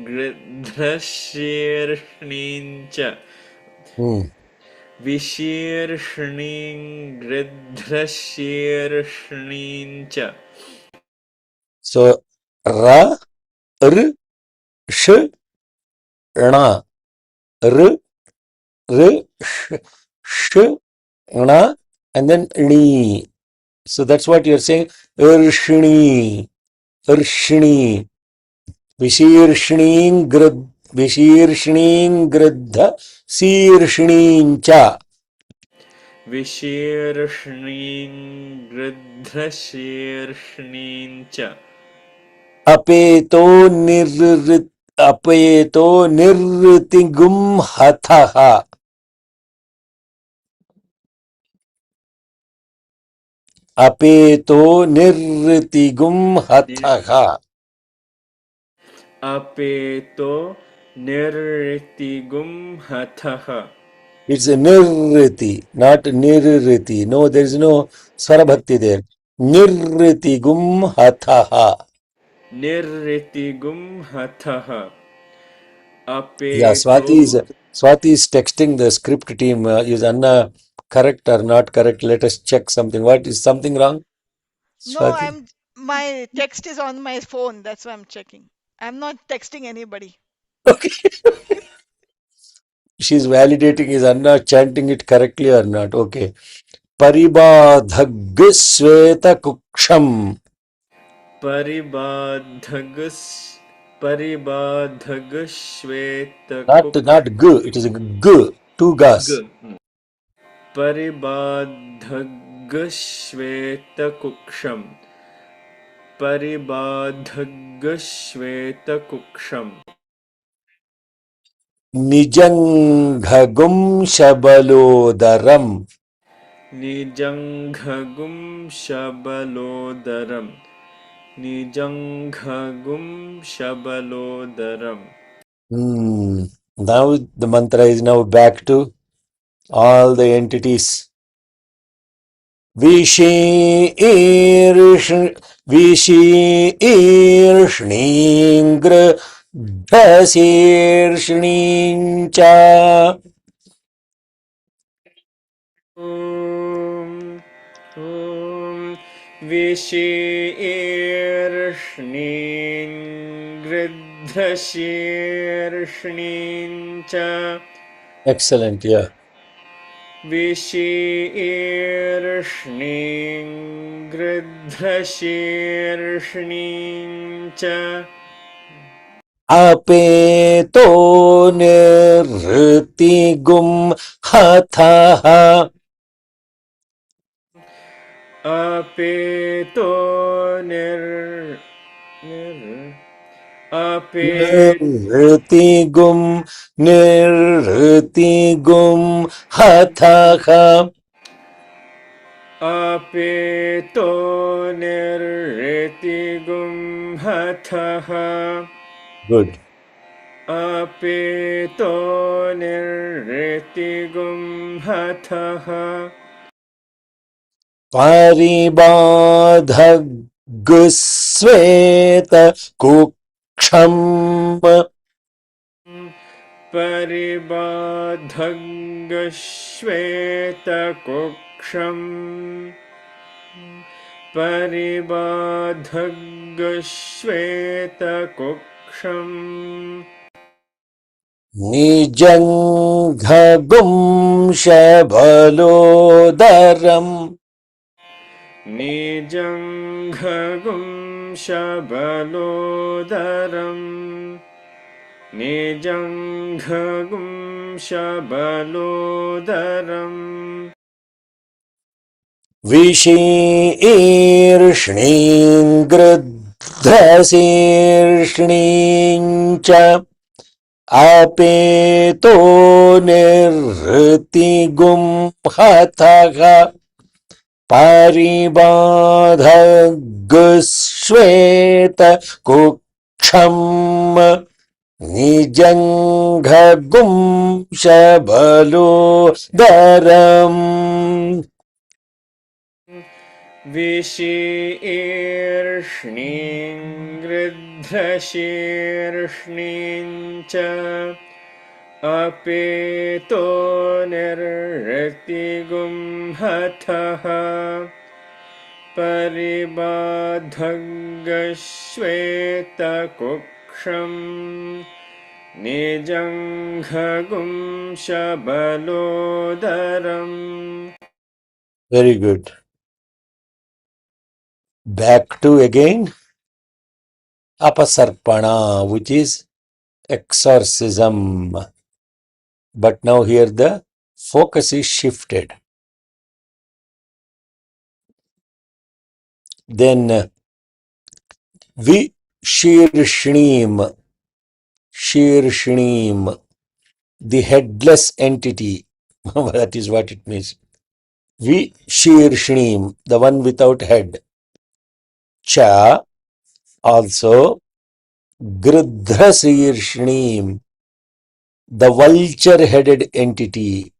[SPEAKER 2] गृध्रशीर्ष्णीं च विशीर्ष्णीं गृध्रशीर्ष्णीं च
[SPEAKER 1] So ra, r, sh, na, r, sh, na, and then ni. So that's what you're saying. Urshni, urshni, vishirshning gridha, sirshning cha.
[SPEAKER 2] विशीर्ष्णीं गृध्रशीर्ष्णीं च
[SPEAKER 1] अपेतो निर्ऋतिगुम हथः. अपेतो निर्ऋतिगुम हथः.
[SPEAKER 2] अपेतो निर्ऋतिगुं हथः
[SPEAKER 1] It's a nirriti, not nirriti. No, there is no swarabhakti there. Nirritigum hathaha.
[SPEAKER 2] निर्ऋतिगुं हथः
[SPEAKER 1] Yeah,
[SPEAKER 2] अपेतो
[SPEAKER 1] Swati is texting the script team. Is Anna correct or not correct? Let us check something. What is something wrong?
[SPEAKER 3] No,
[SPEAKER 1] Swati.
[SPEAKER 3] my text is on my phone. That's why I'm checking. I'm not texting anybody.
[SPEAKER 1] Okay. She's validating is Anna chanting it correctly or not. Okay. Paribadhagasweta kuksham.
[SPEAKER 2] परिबाधगस्
[SPEAKER 1] Not
[SPEAKER 2] परिबाधगश्वेतकुक्
[SPEAKER 1] g. It is a g. Two gas.
[SPEAKER 2] परिबाधगश्वेतकुक्षम् परिबाधगश्वेतकुक्षम्
[SPEAKER 1] निजङ्घगुं शबलोदरम्.
[SPEAKER 2] निजङ्घगुं शबलोदरम् निजङ्घगुं शबलोदरम्
[SPEAKER 1] Now the mantra is now back to all the entities. Visheershningrasheershnin cha.
[SPEAKER 2] ॐ विशीर्ष्णीं गृध्रशीर्ष्णीं च
[SPEAKER 1] Excellent, yeah.
[SPEAKER 2] विशीर्ष्णीं गृध्रशीर्ष्णीं च
[SPEAKER 1] Apeto nirritigum hatha.
[SPEAKER 2] अपेतो
[SPEAKER 1] Nirritigum hatha.
[SPEAKER 2] अपेतो निर्ऋतिगुं हथः
[SPEAKER 1] Good.
[SPEAKER 2] अपेतो निर्ऋतिगुं हथः
[SPEAKER 1] Paribadhagusweta kuksham.
[SPEAKER 2] परिबाधगश्वेतकुक्षम् परिबाधगश्वेतकुक्षम्
[SPEAKER 1] Nijanghagum shabalodaram.
[SPEAKER 2] निजङ्घगुं शबलोदरम् निजङ्घगुं शबलोदरम्
[SPEAKER 1] Visheershningrasheershnin cha. Apeto nirritigum hatha. Paribadhagusweta kuksham. Nijanghagum shabalodaram.
[SPEAKER 2] विशीर्ष्णीं गृध्रशीर्ष्णीं च अपेतो निर्हृतिगुंहथः परिबाधगश्वेतकुक्षम् निजङ्घगुं शबलोदरम्.
[SPEAKER 1] Very good. Back to again Apasarpana, which is exorcism. But now here the focus is shifted. Then Shirshneem, the headless entity. That is what it means. Shirshneem, the one without head. Cha, also Gridhrasirshneem, the vulture-headed entity.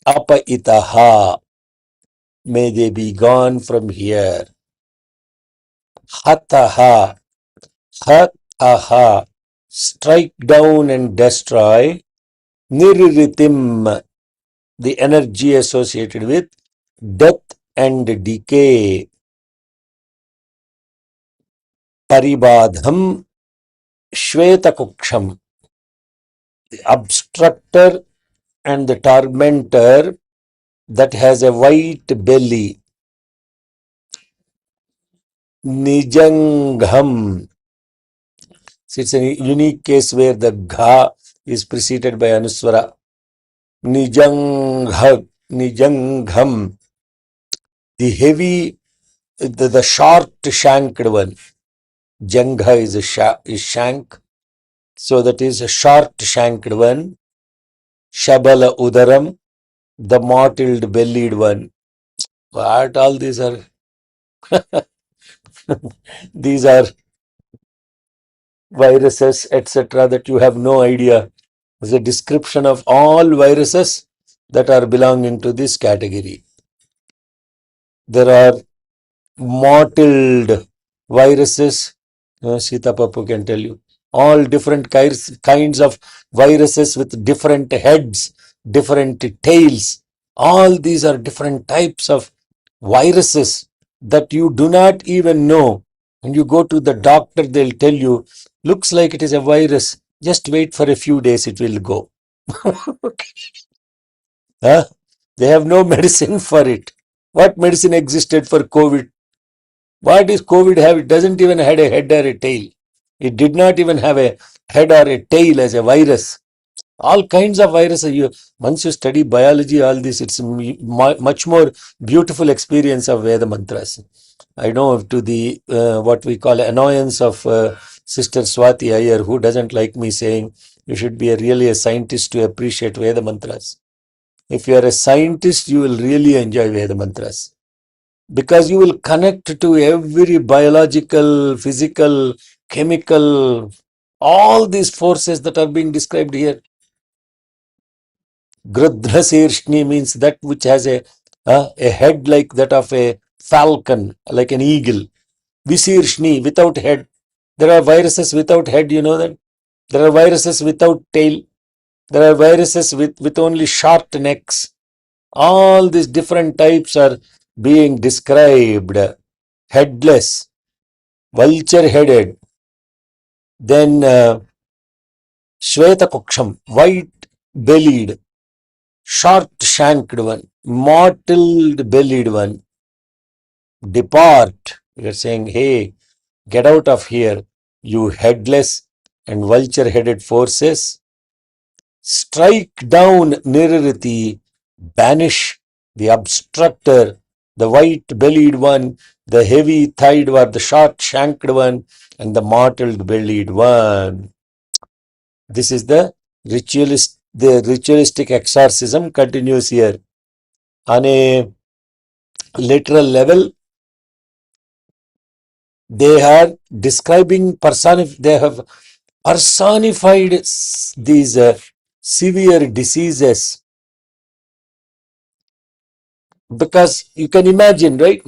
[SPEAKER 1] Apaitaha, may they be gone from here. Hataha, Hataha, strike down and destroy. Nirritim, the energy associated with death and decay. Paribadham, Shvetakuksham, the obstructor and the tormentor that has a white belly. Nijangham. So it's a unique case where the gha is preceded by anuswara. Nijangham. The heavy, the short shanked one. Jangha is a shank. So that is a short shanked one. Shabala udaram, the mottled bellied one. What all these are? These are viruses, etc., that you have no idea. It's a description of all viruses that are belonging to this category. There are mottled viruses. Sita Papu can tell you. All different kinds of viruses with different heads, different tails. All these are different types of viruses that you do not even know. When you go to the doctor, they'll tell you, looks like it is a virus. Just wait for a few days, it will go. Huh? They have no medicine for it. What medicine existed for COVID? What does COVID have? It doesn't even have a head or a tail. It did not even have a head or a tail as a virus. All kinds of viruses. Once you study biology, all this, it's much more beautiful experience of Veda mantras. I know, to the what we call annoyance of Sister Swati Iyer, who doesn't like me saying you should be really a scientist to appreciate Veda mantras. If you are a scientist, you will really enjoy Veda mantras, because you will connect to every biological, physical, chemical, all these forces that are being described here. Gridhrasirshni means that which has a head like that of a falcon, like an eagle. Visirshni, without head. There are viruses without head, you know that. There are viruses without tail. There are viruses with only short necks. All these different types are being described. Headless, vulture-headed, then Shvetakuksham, white-bellied, short-shanked one, mottled-bellied one. Depart. We are saying, hey, get out of here, you headless and vulture-headed forces. Strike down Niririti, banish the obstructor, the white-bellied one, the heavy-thighed one, the short-shanked one, and the mottled-bellied one. This is the ritualistic exorcism continues here. On a literal level, they are describing they have personified these severe diseases, because you can imagine, right?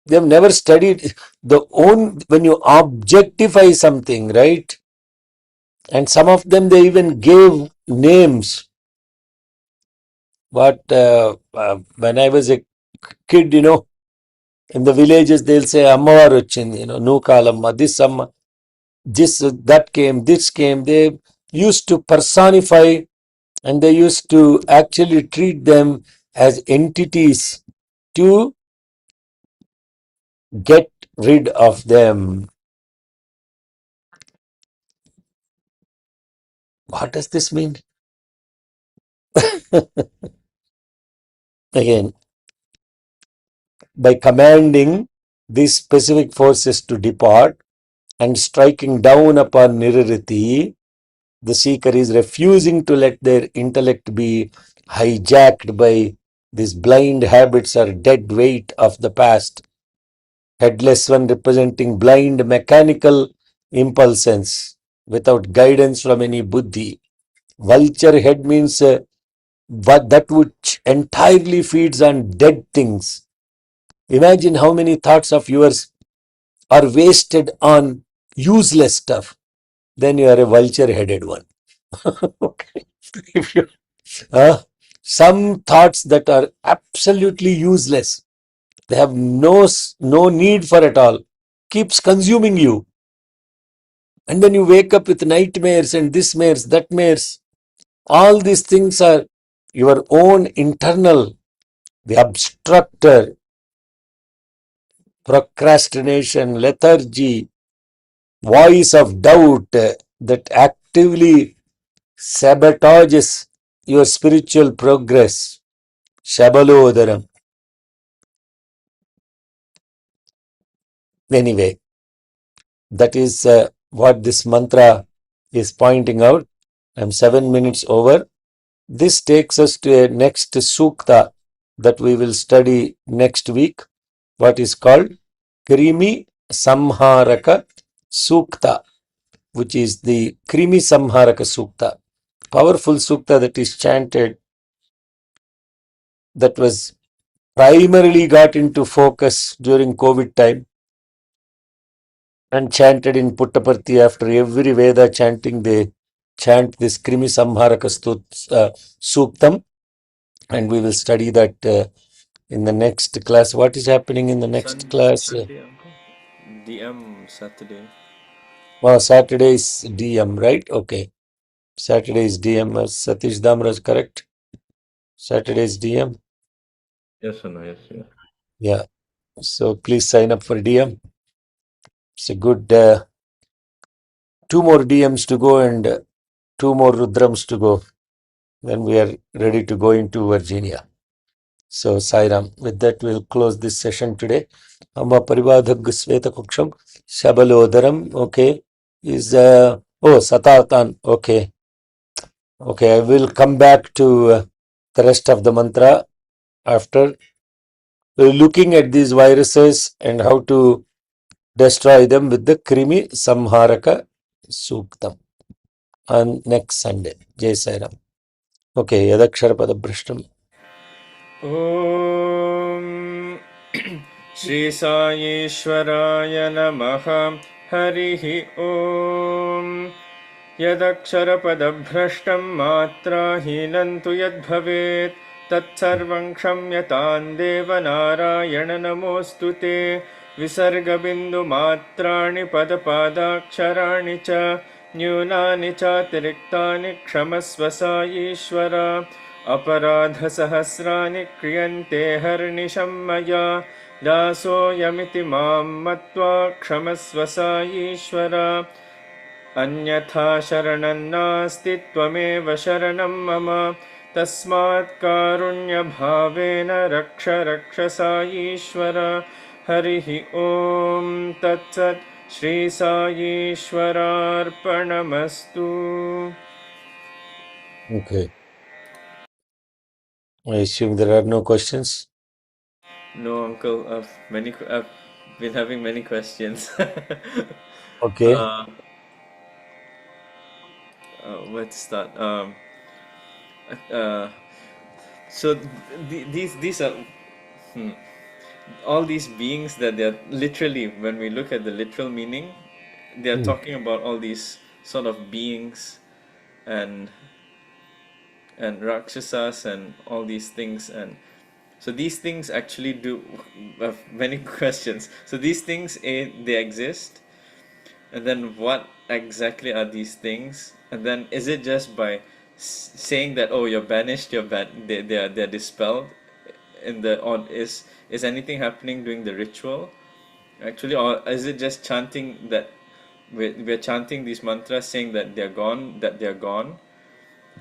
[SPEAKER 1] They've never studied when you objectify something, right? And some of them, they even gave names. But when I was a kid, in the villages, they'll say, Ammavar vachindi, Nookalamma, this Amma, that came, this came. They used to personify, and they used to actually treat them as entities to get rid of them. What does this mean? Again, by commanding these specific forces to depart and striking down upon Niririti, the seeker is refusing to let their intellect be hijacked by these blind habits or dead weight of the past. Headless one representing blind mechanical impulses without guidance from any buddhi. Vulture head means that which entirely feeds on dead things. Imagine how many thoughts of yours are wasted on useless stuff. Then you are a vulture headed one. Okay. If you, some thoughts that are absolutely useless, they have no need for it all, keeps consuming you. And then you wake up with nightmares and this mares, that mares. All these things are your own internal, the obstructor, procrastination, lethargy, voice of doubt that actively sabotages your spiritual progress. Shabalodaram. Anyway, that is what this mantra is pointing out. I'm 7 minutes over. This takes us to a next sukta that we will study next week, what is called Krimi Samharaka Sukta, which is the Krimi Samharaka Sukta. Powerful sukta that is chanted, that was primarily got into focus during COVID time and chanted in Puttaparthi. After every Veda chanting, they chant this Krimi Samharaka Suktam, and we will study that in the next class. What is happening in the next class?
[SPEAKER 2] Sunday, uncle. DM Saturday.
[SPEAKER 1] Saturday is DM, right? Okay. Saturday is DM. Satish Damraj, correct? Saturday is DM.
[SPEAKER 2] Yes or no? Yes, yeah.
[SPEAKER 1] Yeah. So please sign up for DM. It's a good 2 more DMs to go and 2 more Rudrams to go. Then we are ready to go into Virginia. So Sairam, with that we'll close this session today. Amma Parivadhag Sveta Kuksham Shabalodaram. Okay. Is Satatan. Okay. Okay, I will come back to the rest of the mantra after looking at these viruses and how to destroy them with the Krimi Samharaka Suktam on next Sunday. Jai Sairam. Okay, Yadakshara Padabrishtam.
[SPEAKER 2] ॐ श्री साईश्वराय नमः हरिः ॐ यदक्षरपदभ्रष्टं मात्राहीनं तु यद्भवेत् तत्सर्वं क्षम्यतां देवनारायण नमोऽस्तु ते विसर्गबिन्दुमात्राणि पदपादाक्षराणि च न्यूनानि चातिरिक्तानि क्षमस्व साईश्वर अपराधसहस्राणि क्रियन्ते हर्निशं मया दासोऽयमिति मां मत्वा क्षमस्व साईश्वर अन्यथा शरणं नास्ति त्वमेव शरणं मम तस्मात् कारुण्यभावेन रक्ष रक्ष साईश्वर हरिः ॐ तत्सत् Shri साईश्वरार्पणमस्तु.
[SPEAKER 1] Okay. I assume there are no questions.
[SPEAKER 2] No, uncle. I've been having many questions.
[SPEAKER 1] Okay.
[SPEAKER 2] Let's start. So these are. all these beings that they're literally, when we look at the literal meaning, they're talking about all these sort of beings and rakshasas and all these things. And so these things actually do have many questions. So these things, they exist, and then what exactly are these things? And then is it just by saying that, oh, you're banished, they're dispelled in the, or is anything happening during the ritual actually, or is it just chanting that we're chanting these mantras saying that they're gone?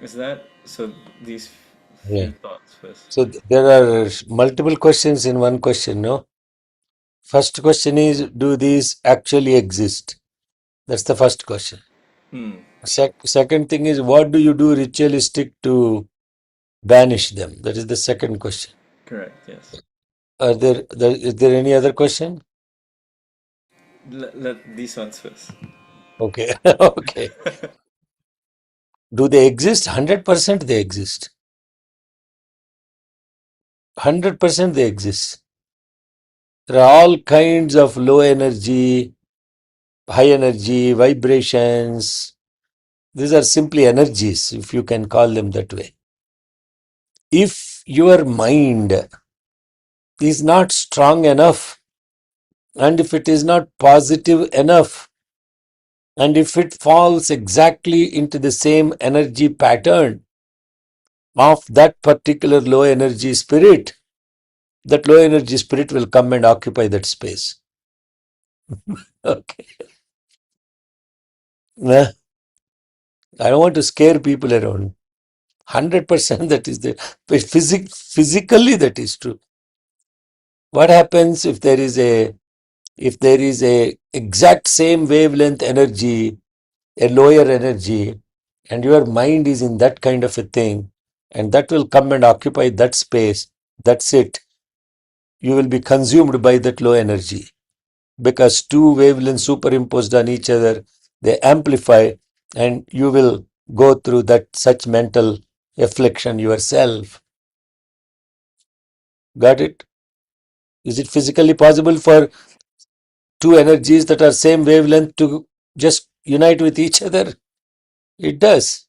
[SPEAKER 2] Is that so? These
[SPEAKER 1] Yeah.
[SPEAKER 2] few thoughts first.
[SPEAKER 1] So there are multiple questions in one question, no? First question is, do these actually exist? That's the first question. Second thing is, what do you do ritualistic to banish them? That is the second question.
[SPEAKER 2] Correct, yes.
[SPEAKER 1] Is there any other question?
[SPEAKER 2] Let these ones first.
[SPEAKER 1] Okay. Okay. Do they exist? 100% they exist. 100% they exist. There are all kinds of low energy, high energy, vibrations. These are simply energies, if you can call them that way. If your mind is not strong enough, and if it is not positive enough, and if it falls exactly into the same energy pattern of that particular low energy spirit, that low energy spirit will come and occupy that space. Okay. Nah, I don't want to scare people around. 100% that is the physically that is true. What happens if there is a exact same wavelength energy, a lower energy, and your mind is in that kind of a thing, and that will come and occupy that space? That's it. You will be consumed by that low energy, because two wavelengths superimposed on each other, they amplify, and you will go through that such mental affliction yourself. Got it? Is it physically possible for two energies that are same wavelength to just unite with each other? It does.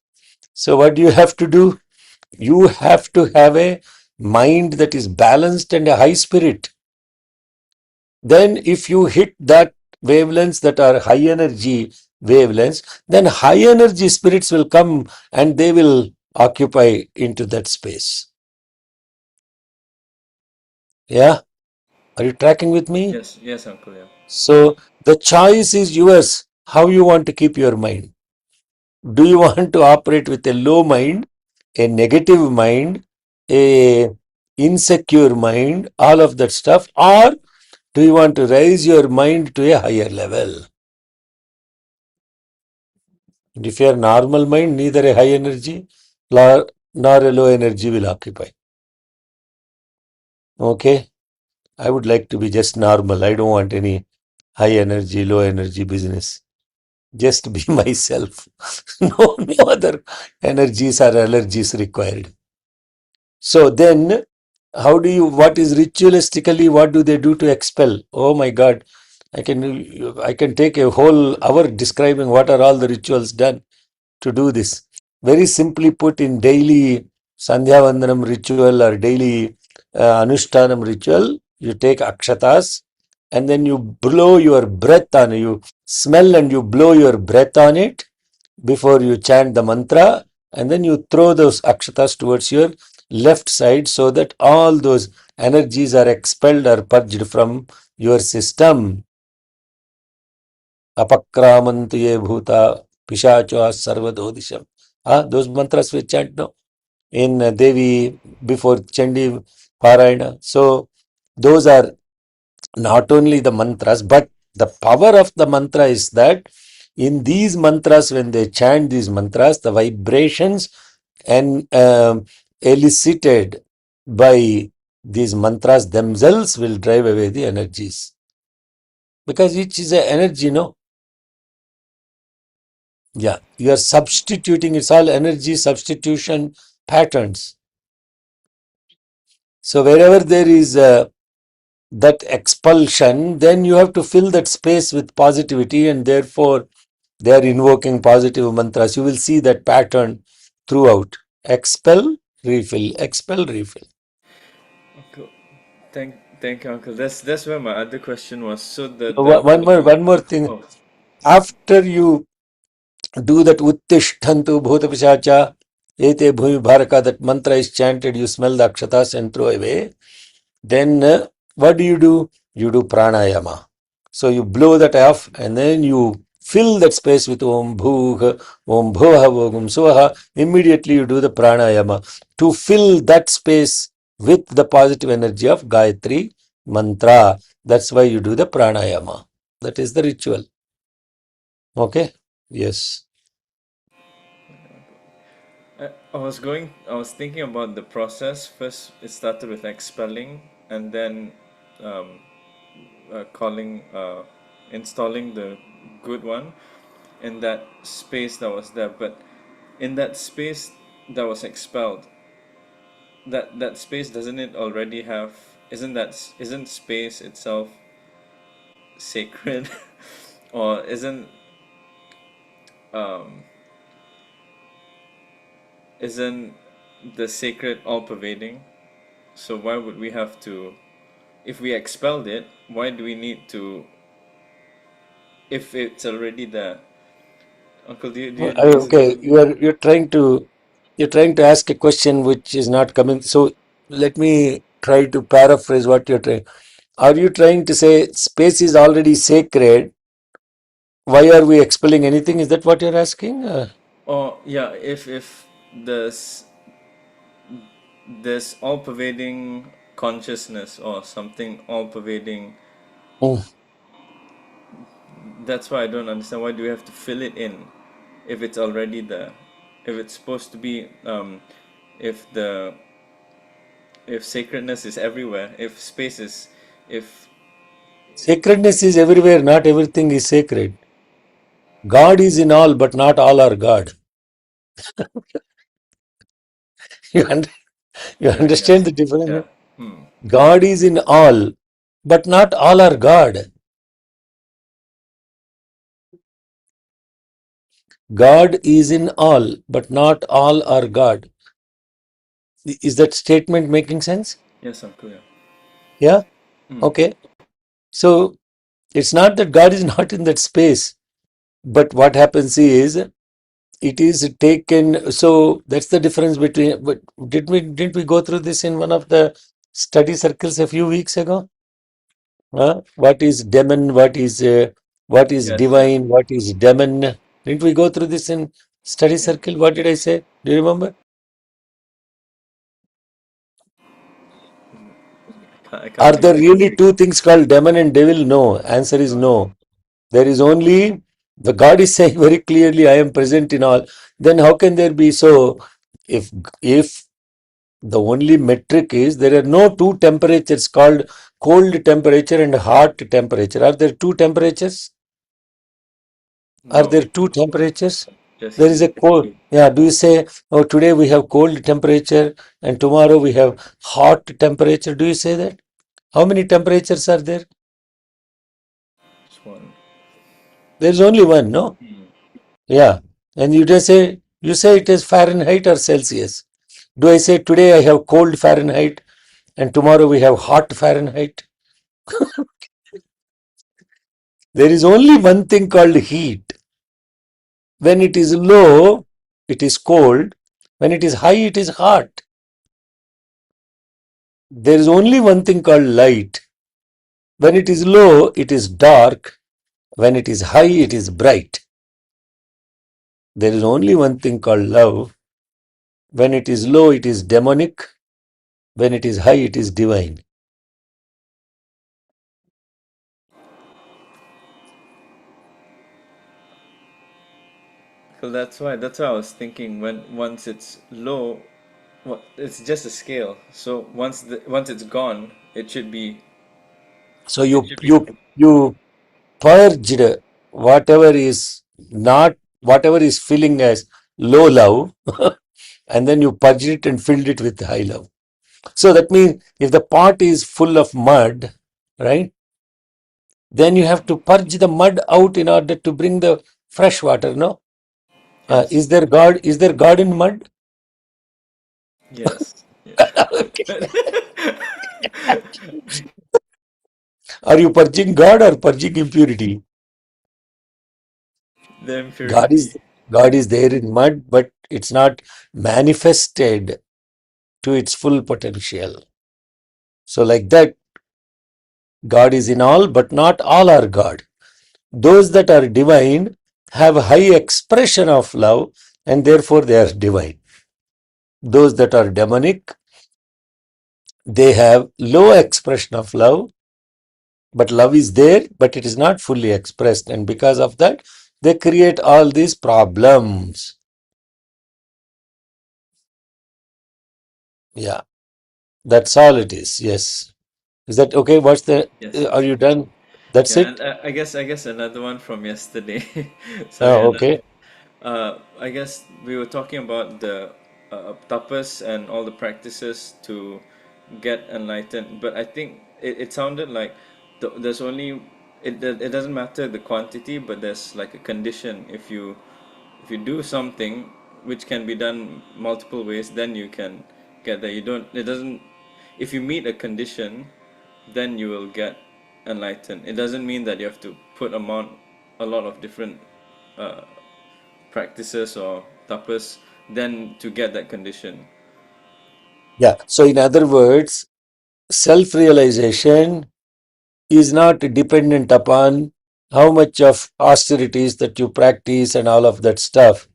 [SPEAKER 1] So what do you have to do? You have to have a mind that is balanced and a high spirit. Then if you hit that wavelengths that are high energy wavelengths, then high energy spirits will come and they will occupy into that space. Yeah? Are you tracking with me?
[SPEAKER 2] Yes, uncle, yeah.
[SPEAKER 1] So the choice is yours, how you want to keep your mind. Do you want to operate with a low mind, a negative mind, a insecure mind, all of that stuff, or do you want to raise your mind to a higher level? And if you are normal mind, neither a high energy nor a low energy will occupy. Okay? I would like to be just normal. I don't want any high energy, low energy business. Just be myself. No other energies or allergies required. So then, what is ritualistically, what do they do to expel? Oh my God, I can take a whole hour describing what are all the rituals done to do this. Very simply put, in daily Sandhya Vandanam ritual or daily Anushtanam ritual, you take akshatas and then you blow your breath on it. You smell and you blow your breath on it before you chant the mantra, and then you throw those akshatas towards your left side so that all those energies are expelled or purged from your system. Apakramantu ye bhuta pishacha sarvadodisham. Those mantras we chant now in Devi before Chandi Parayana. So those are not only the mantras, but the power of the mantra is that in these mantras, when they chant these mantras, the vibrations and elicited by these mantras themselves will drive away the energies, because each is an energy, no? Yeah, you are substituting. It's all energy substitution patterns. So wherever there is that expulsion, then you have to fill that space with positivity, and therefore they are invoking positive mantras. You will see that pattern throughout. Expel, refill, expel, refill.
[SPEAKER 2] Uncle, thank you, Uncle. That's where my other question was. So
[SPEAKER 1] One more thing.
[SPEAKER 2] oh,
[SPEAKER 1] After you do that Uttishtantu Bhutapisacha Ete Bhumi Bharaka, that mantra is chanted, you smell the akshatas and throw away. Then what do? You do pranayama. So you blow that off and then you fill that space with Om Bhūha, Om Bhuvaha, Om Suvaha. Immediately you do the pranayama to fill that space with the positive energy of Gayatri mantra. That's why you do the pranayama. That is the ritual. Okay? Yes.
[SPEAKER 2] I was thinking about the process. First, it started with expelling, and then um, installing the good one in that space that was there. But in that space that was expelled, that space, doesn't it already have? Isn't space itself sacred, or um isn't the sacred all pervading? So why would we have to? If we expelled it, why do we need to? If it's already there, Uncle, do you see?
[SPEAKER 1] Okay, you're trying to ask a question which is not coming. So let me try to paraphrase what you're trying. Are you trying to say space is already sacred? Why are we expelling anything? Is that what you're asking?
[SPEAKER 2] Or yeah, if this all pervading consciousness or something all pervading,
[SPEAKER 1] Mm.
[SPEAKER 2] that's why I don't understand, why do we have to fill it in if it's already there? If it's supposed to be if the if sacredness is everywhere, if space is, if
[SPEAKER 1] Sacredness is everywhere, not everything is sacred. God is in all, but not all are God. You, you
[SPEAKER 2] yeah,
[SPEAKER 1] understand
[SPEAKER 2] yes,
[SPEAKER 1] the difference?
[SPEAKER 2] yeah, hmm.
[SPEAKER 1] God is in all, but not all are God. God is in all, but not all are God. Is that statement making sense?
[SPEAKER 2] Yes, Uncle, yeah.
[SPEAKER 1] Yeah?
[SPEAKER 2] Hmm.
[SPEAKER 1] Okay. So it's not that God is not in that space, but what happens is it is taken. So that's the difference between. But didn't we go through this in one of the study circles a few weeks ago? What is demon? What is
[SPEAKER 2] Yes, yeah.
[SPEAKER 1] divine? What is demon? Didn't we go through this in study
[SPEAKER 2] Yeah.
[SPEAKER 1] circle? What did I say? Do you remember?
[SPEAKER 2] I
[SPEAKER 1] Are
[SPEAKER 2] can't
[SPEAKER 1] there
[SPEAKER 2] remember.
[SPEAKER 1] really two things called demon and devil? No. Answer is no. There is only the God is saying very clearly, I am present in all. Then how can there be so? If the only metric is there are no two temperatures called cold temperature and hot temperature. Are there two temperatures? Are
[SPEAKER 2] No,
[SPEAKER 1] there two temperatures?
[SPEAKER 2] just
[SPEAKER 1] There is
[SPEAKER 2] heat.
[SPEAKER 1] a cold. Yeah. Do you say, oh, today we have cold temperature and tomorrow we have hot temperature? Do you say that? How many temperatures are there?
[SPEAKER 2] Just one.
[SPEAKER 1] There's only one, no? Yeah. And you say it is Fahrenheit or Celsius. Do I say today I have cold Fahrenheit and tomorrow we have hot Fahrenheit? There is only one thing called heat. When it is low, it is cold. When it is high, it is hot. There is only one thing called light. When it is low, it is dark. When it is high, it is bright. There is only one thing called love. When it is low, it is demonic. When it is high, it is divine.
[SPEAKER 2] So that's why I was thinking, when once it's low, well, it's just a scale. So once it's gone, it should be
[SPEAKER 1] So you purged whatever is feeling as low love, and then you purged it and filled it with high love. So that means if the pot is full of mud, right? Then you have to purge the mud out in order to bring the fresh water, no?
[SPEAKER 2] Yes.
[SPEAKER 1] Is there God? Is there God in mud?
[SPEAKER 2] Yes.
[SPEAKER 1] Okay. Are you purging God or purging impurity?
[SPEAKER 2] The
[SPEAKER 1] God
[SPEAKER 2] impurity.
[SPEAKER 1] is God is there in mud, but it's not manifested to its full potential. So, like that, God is in all, but not all are God. Those that are divine have high expression of love, and therefore they are divine. Those that are demonic, they have low expression of love, but love is there, but it is not fully expressed, and because of that, they create all these problems. Yeah, that's all it is. Yes. Is that okay? What's the,
[SPEAKER 2] Yes,
[SPEAKER 1] are
[SPEAKER 2] yes.
[SPEAKER 1] you done? That's
[SPEAKER 2] Yeah, and
[SPEAKER 1] it?
[SPEAKER 2] I guess another one from yesterday. Sorry,
[SPEAKER 1] Oh,
[SPEAKER 2] another.
[SPEAKER 1] okay.
[SPEAKER 2] I guess we were talking about the tapas and all the practices to get enlightened, but I think it sounded like there's only it doesn't matter the quantity, but there's like a condition. If you do something which can be done multiple ways, then you can get there. You don't. It doesn't. If you meet a condition, then you will get enlightened. It doesn't mean that you have to put a lot of different uh, practices or tapas then to get that condition.
[SPEAKER 1] Yeah. So, in other words, self realization is not dependent upon how much of austerities that you practice and all of that stuff.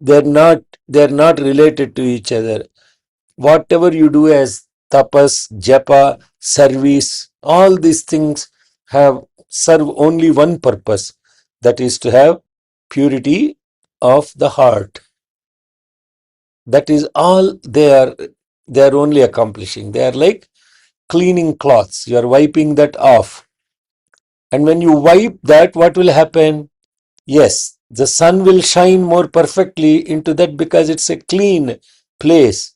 [SPEAKER 1] They're not related to each other. Whatever you do as tapas, japa, service, all these things have serve only one purpose, that is to have purity of the heart. That is all they are only accomplishing. They are like cleaning cloths. You are wiping that off. And when you wipe that, what will happen? Yes, the sun will shine more perfectly into that because it's a clean place.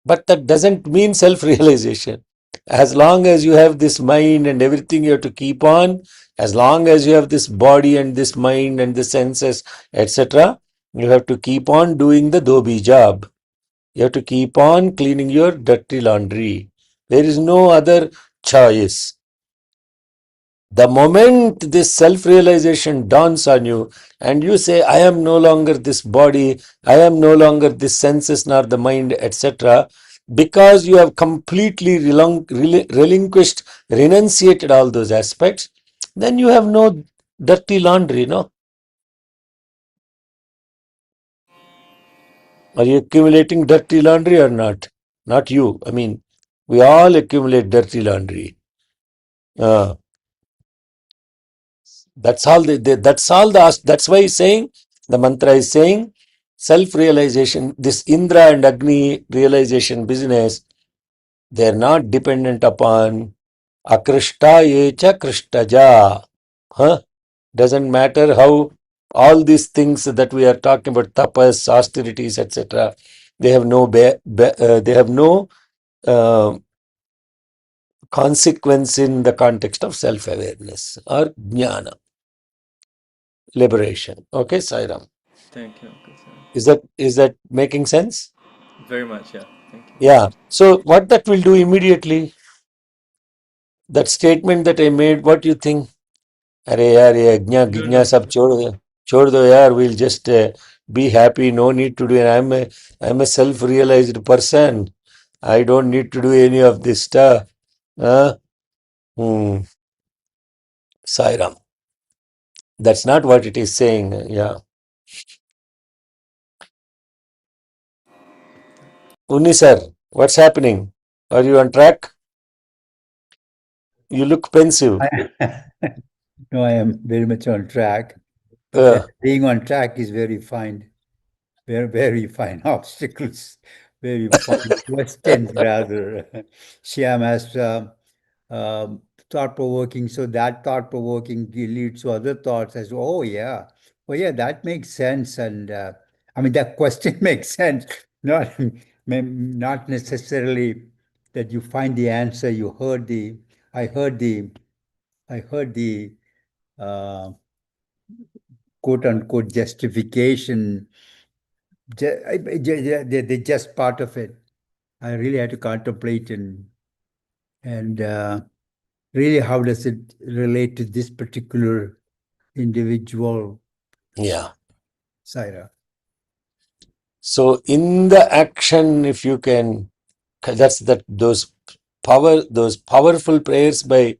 [SPEAKER 1] But that doesn't mean self realization. As long as you have this mind and everything, you have to keep on, as long as you have this body and this mind and the senses, etc., you have to keep on doing the dhobi job. You have to keep on cleaning your dirty laundry. There is no other choice. The moment this self realization dawns on you and you say, I am no longer this body, I am no longer this senses nor the mind, etc., because you have completely relinquished, renunciated all those aspects, then you have no dirty laundry, no? Are you accumulating dirty laundry or not? Not you. I mean, we all accumulate dirty laundry. Uh, That's all. That's all. That's why he's saying the mantra is saying self-realization. This Indra and Agni realization business, they're not dependent upon akrishta yecha krishtaja. Huh? Doesn't matter how all these things that we are talking about, tapas, austerities, etc. They have no they have no uh, consequence in the context of self-awareness or jnana, liberation. Okay, Sairam.
[SPEAKER 2] Thank you, Uncle Sam.
[SPEAKER 1] Is that making sense?
[SPEAKER 2] Very much, yeah. Thank you.
[SPEAKER 1] Yeah. So what that will do immediately, that statement that I made, what do you think? अरे यार ये अज्ञा
[SPEAKER 2] No,
[SPEAKER 1] गिज्ञा
[SPEAKER 2] no.
[SPEAKER 1] सब छोड़ दो यार, we'll just be happy, no need to do it. I'm a self-realized person. I don't need to do any of this stuff. Huh? Hmm. Sairam. That's not what it is saying. Yeah. Uni sir, what's happening? Are you on track? You look pensive.
[SPEAKER 4] No, I am very much on track. But
[SPEAKER 1] Uh,
[SPEAKER 4] being on track is very fine, very, very fine obstacles, very fine questions, rather. Shyam has thought-provoking, so that thought-provoking leads to other thoughts as, oh yeah, that makes sense. And I mean, that question makes sense, not necessarily that you find the answer, you heard the I heard the uh, quote unquote justification. They're just part of it. I really had to contemplate and really how does it relate to this particular individual,
[SPEAKER 1] Yeah.
[SPEAKER 4] Saira?
[SPEAKER 1] So in the action, if you can, those powerful prayers by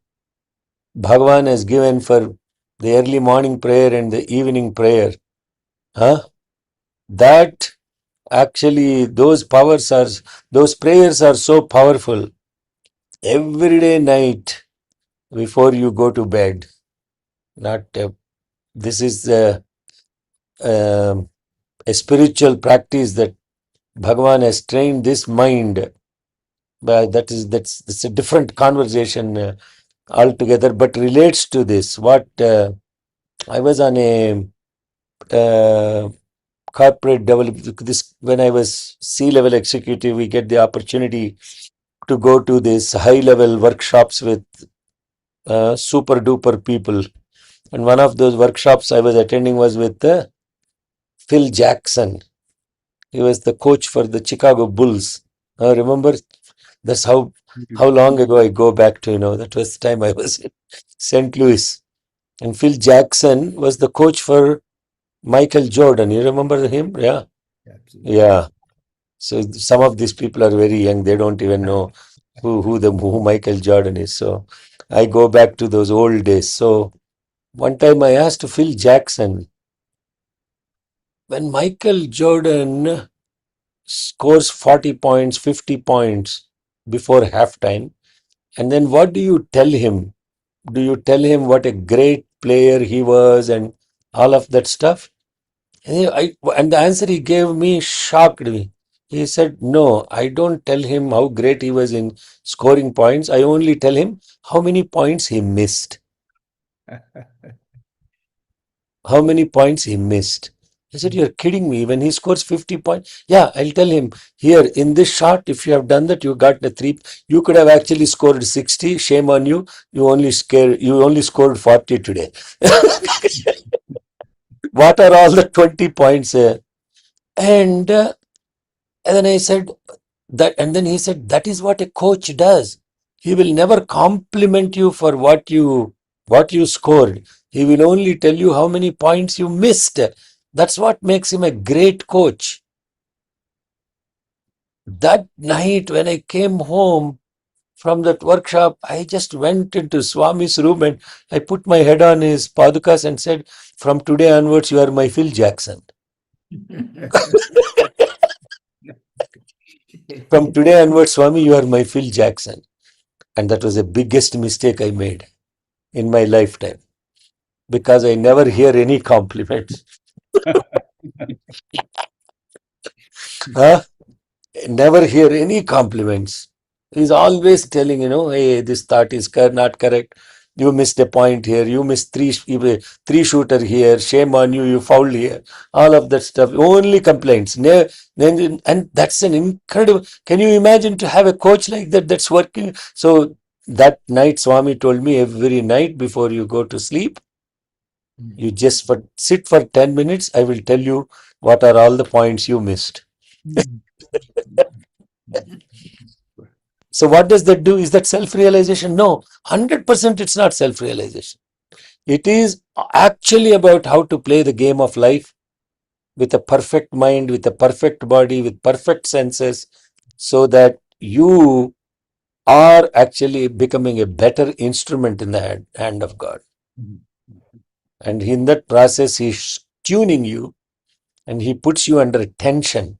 [SPEAKER 1] Bhagavan has given for the early morning prayer and the evening prayer. Huh? That actually those prayers are so powerful. Every day night before you go to bed, not this is a spiritual practice that Bhagavan has trained this mind. But that's a different conversation altogether, but relates to this. What I was on a corporate development. This when I was C-level executive, we get the opportunity to go to this high-level workshops with super duper people. And one of those workshops I was attending was with Phil Jackson. He was the coach for the Chicago Bulls. Remember, that's how long ago I go back to, that was the time I was in St. Louis. And Phil Jackson was the coach for Michael Jordan. You remember him? Yeah.
[SPEAKER 4] Absolutely.
[SPEAKER 1] Yeah. So some of these people are very young. They don't even know who Michael Jordan is. So I go back to those old days. So one time I asked Phil Jackson, when Michael Jordan scores 40 points, 50 points before halftime, and then what do you tell him? Do you tell him what a great player he was and all of that stuff? And the answer he gave me shocked me. He said, no, I don't tell him how great he was in scoring points. I only tell him how many points he missed. How many points he missed. I said, you're kidding me. When he scores 50 points, yeah, I'll tell him, here in this shot, if you have done that, you got the 3. You could have actually scored 60. Shame on you. You only scored 40 today. What are all the 20 points? And then I said that, and then he said, that is what a coach does. He will never compliment you for what you scored. He will only tell you how many points you missed. That's what makes him a great coach. That night when I came home from that workshop, I just went into Swami's room and I put my head on his padukas and said, from today onwards, you are my Phil Jackson. From today onwards, Swami, you are my Phil Jackson. And that was the biggest mistake I made in my lifetime, because I never hear any compliments. Huh? Never hear any compliments. He's always telling, hey, this thought is not correct. You missed a point here. You missed three shooter here. Shame on you. You fouled here. All of that stuff. Only complaints. And that's an incredible. Can you imagine to have a coach like that that's working? So that night, Swami told me, every night before you go to sleep, you just sit for 10 minutes. I will tell you what are all the points you missed. So what does that do? Is that self-realization? No, 100% it's not self-realization. It is actually about how to play the game of life with a perfect mind, with a perfect body, with perfect senses, so that you are actually becoming a better instrument in the hand of God. And in that process, He's tuning you and He puts you under tension.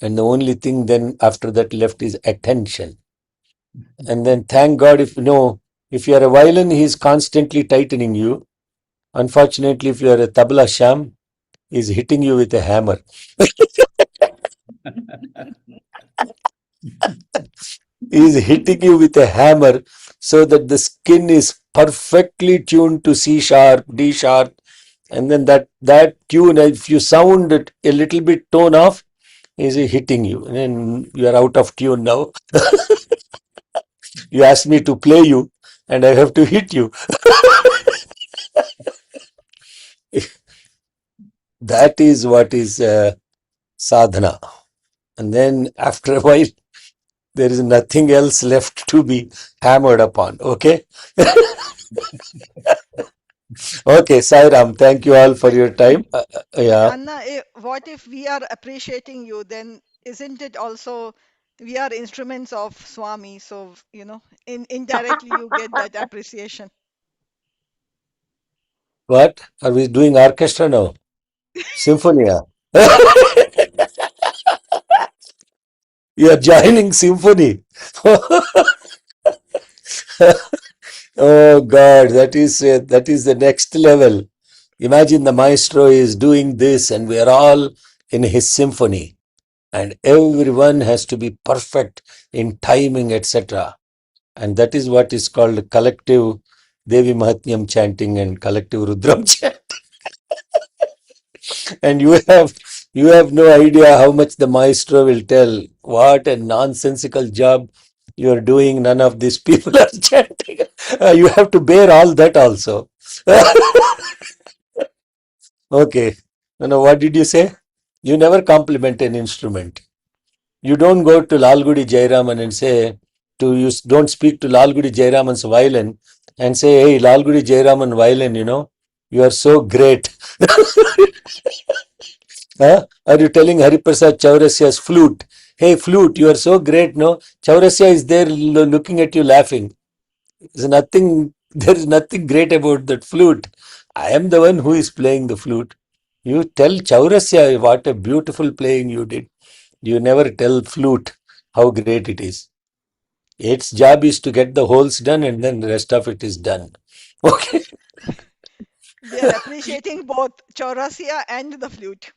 [SPEAKER 1] And the only thing then after that left is attention. And then thank God, if you are a violin, He's constantly tightening you. Unfortunately, if you are a tabla sham, He's hitting you with a hammer. He's hitting you with a hammer so that the skin is perfectly tuned to C sharp, D sharp. And then that tune, if you sound it a little bit tone off, is hitting you. And then you are out of tune now. You asked me to play you, and I have to hit you. That is what is sadhana. And then after a while, there is nothing else left to be hammered upon. Okay? Okay, Sai Ram, thank you all for
[SPEAKER 3] But
[SPEAKER 1] your time. Yeah.
[SPEAKER 3] Anna, what if we are appreciating you? Then isn't it also we are instruments of Swami? So indirectly you get that appreciation.
[SPEAKER 1] What? Are we doing orchestra now? Symphonia. You are joining symphony. Oh God, that is the next level. Imagine the maestro is doing this, and we are all in his symphony, and everyone has to be perfect in timing, etc. And that is what is called collective Devi Mahatmyam chanting and collective Rudram chant. And you have no idea how much the maestro will tell. What a nonsensical job you are doing. None of these people are chanting. You have to bear all that also. Okay. No, what did you say? You never compliment an instrument. You don't go to Lalgudi Jairaman and say you don't speak to Lalgudi Jairaman's violin and say, hey, Lalgudi Jairaman violin, you are so great. Huh? Are you telling Hariprasad Chaurasia's flute, hey flute, you are so great, no? Chaurasia is there looking at you laughing. There is nothing great about that flute. I am the one who is playing the flute. You tell Chaurasya what a beautiful playing you did. You never tell flute how great it is. Its job is to get the holes done, and then the rest of it is done. Okay.
[SPEAKER 3] We are appreciating both Chaurasia and the flute.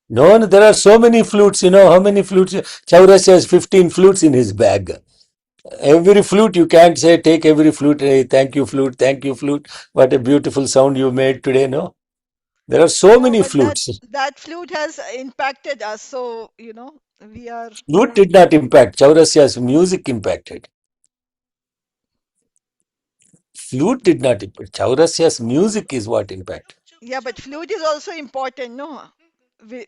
[SPEAKER 1] No, there are so many flutes. You know how many flutes? Chaurasya has 15 flutes in his bag. Every flute, you can't say, take every flute, hey, thank you, flute. What a beautiful sound you made today, no? There are so
[SPEAKER 3] No,
[SPEAKER 1] many
[SPEAKER 3] but that
[SPEAKER 1] flutes.
[SPEAKER 3] that flute has impacted us. So we are.
[SPEAKER 1] Flute did not impact. Chaurasya's music impacted. Flute did not impact. Chaurasya's music is what impacted.
[SPEAKER 3] Yeah, but flute is also important, no?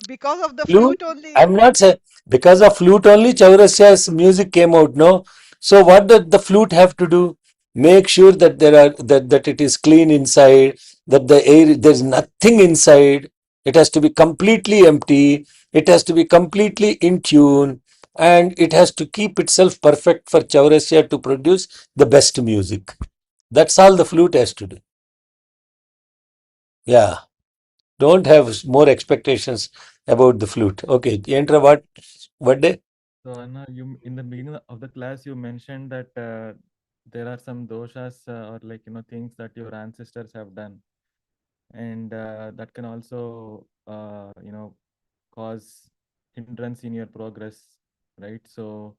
[SPEAKER 3] Because of the
[SPEAKER 1] Flute,
[SPEAKER 3] flute only.
[SPEAKER 1] I'm not saying because of flute only Chaurasya's music came out, no? So what did the flute have to do? Make sure that that it is clean inside, that there's nothing inside. It has to be completely empty. It has to be completely in tune, and it has to keep itself perfect for Chaurasya to produce the best music. That's all the flute has to do. Yeah. Don't have more expectations about the flute. Okay, Yentra, what day?
[SPEAKER 5] So Anna, you in the beginning of the class you mentioned that there are some doshas or things that your ancestors have done, and that can also cause hindrance in your progress, right? So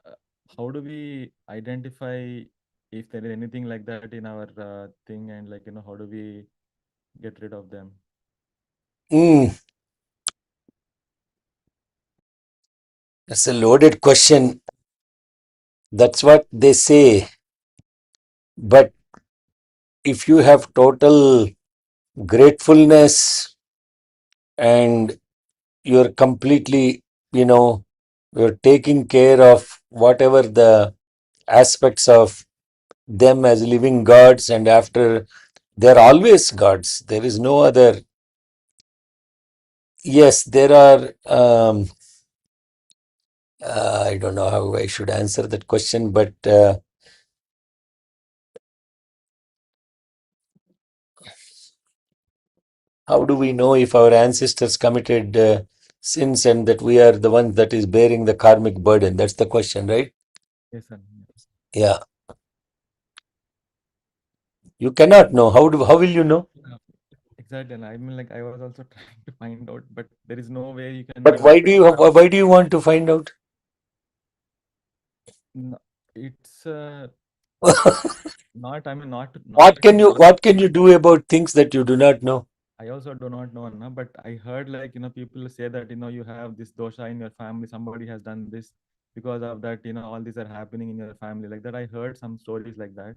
[SPEAKER 5] uh, how do we identify if there is anything like that in our thing, and how do we get rid of them?
[SPEAKER 1] That's a loaded question. That's what they say. But if you have total gratefulness and you're completely, you're taking care of whatever the aspects of them as living gods, and after they're always gods. There is no other. Yes, there are. I don't know how I should answer that question, but how do we know if our ancestors committed sins and that we are the ones that is bearing the karmic burden? That's the question, right?
[SPEAKER 5] Yes, sir.
[SPEAKER 1] Yeah. You cannot know. How will you know?
[SPEAKER 5] Yeah, exactly. And I mean, I was also trying to find out, but there is no way you can
[SPEAKER 1] But
[SPEAKER 5] know.
[SPEAKER 1] why do you want to find out?
[SPEAKER 5] No, it's not. I mean, not
[SPEAKER 1] What
[SPEAKER 5] like
[SPEAKER 1] can you do about things that you do not know?
[SPEAKER 5] I also do not know, Anna, but I heard people say that you have this dosha in your family. Somebody has done this. because of that, all these are happening in your family. Like that, I heard some stories like that.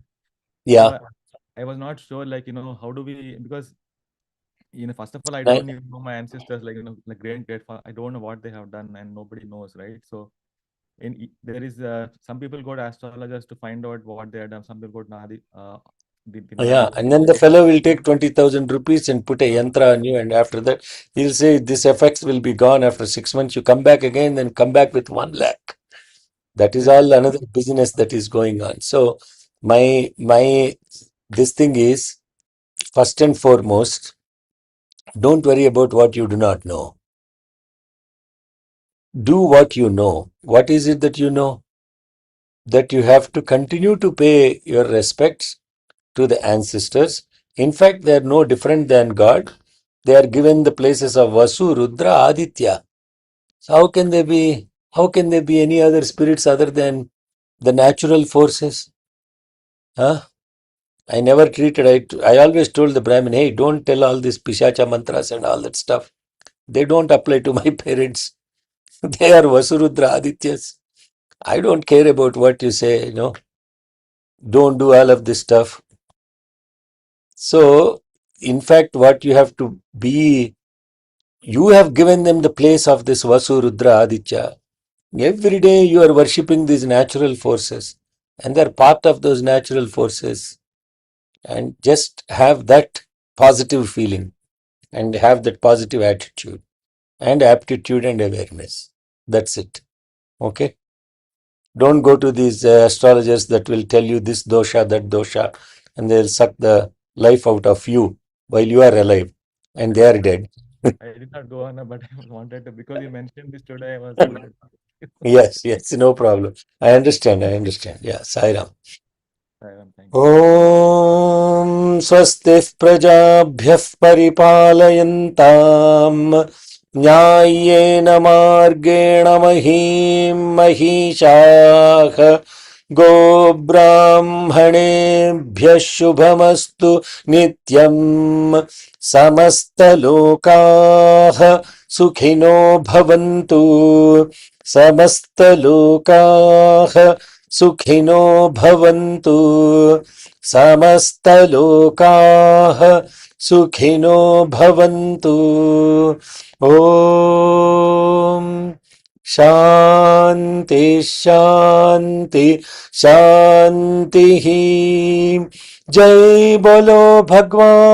[SPEAKER 1] Yeah.
[SPEAKER 5] So I was not sure, like, how do we, because, first of all, I
[SPEAKER 1] I-
[SPEAKER 5] don't even know my ancestors, like, like great, I don't know what they have done, and nobody knows, right? So there is some people go to astrologers to find out what they have done. Some people go to the
[SPEAKER 1] Yeah,
[SPEAKER 5] Nadi.
[SPEAKER 1] and then the fellow will take 20,000 rupees and put a yantra on you, and after that, he'll say this effects will be gone after 6 months. You come back again, then come back with 1 lakh. That is all another business that is going on. So my this thing is, first and foremost, don't worry about what you do not know. Do what you know. What is it that you know? That you have to continue to pay your respects to the ancestors. In fact, they are no different than God. They are given the places of Vasu, Rudra, Aditya. So how can there be any other spirits other than the natural forces? Huh? I never treated, I always told the Brahmin, hey, don't tell all these Pishacha mantras and all that stuff. They don't apply to my parents. They are Vasurudra Adityas. I don't care about what you say, Don't do all of this stuff. So, in fact, what you have to be, you have given them the place of this Vasurudra Aditya. Every day you are worshipping these natural forces, and they're part of those natural forces. And just have that positive feeling and have that positive attitude and aptitude and awareness. That's it. Okay. Don't go to these astrologers that will tell you this dosha, that dosha, and they'll suck the life out of you while you are alive and they are dead.
[SPEAKER 5] I did not go on, but I wanted to, because you mentioned this today, I was wanted to.
[SPEAKER 1] Yes, no problem. I understand. Yeah, Sairam.
[SPEAKER 5] Thank you.
[SPEAKER 1] ॐ स्वस्तिः प्रजाभ्यः परिपालयन्ताम् न्याय्येन मार्गेण महीं महिषाः गोब्राह्मणेभ्यः शुभमस्तु नित्यम् समस्तलोकाः सुखिनो भवन्तु समस्तलोकाः सुखिनो भवन्तु समस्तलोकाः सुखिनो भवन्तु ॐ शान्ति शान्ति शान्तिः जय बोलो भगवान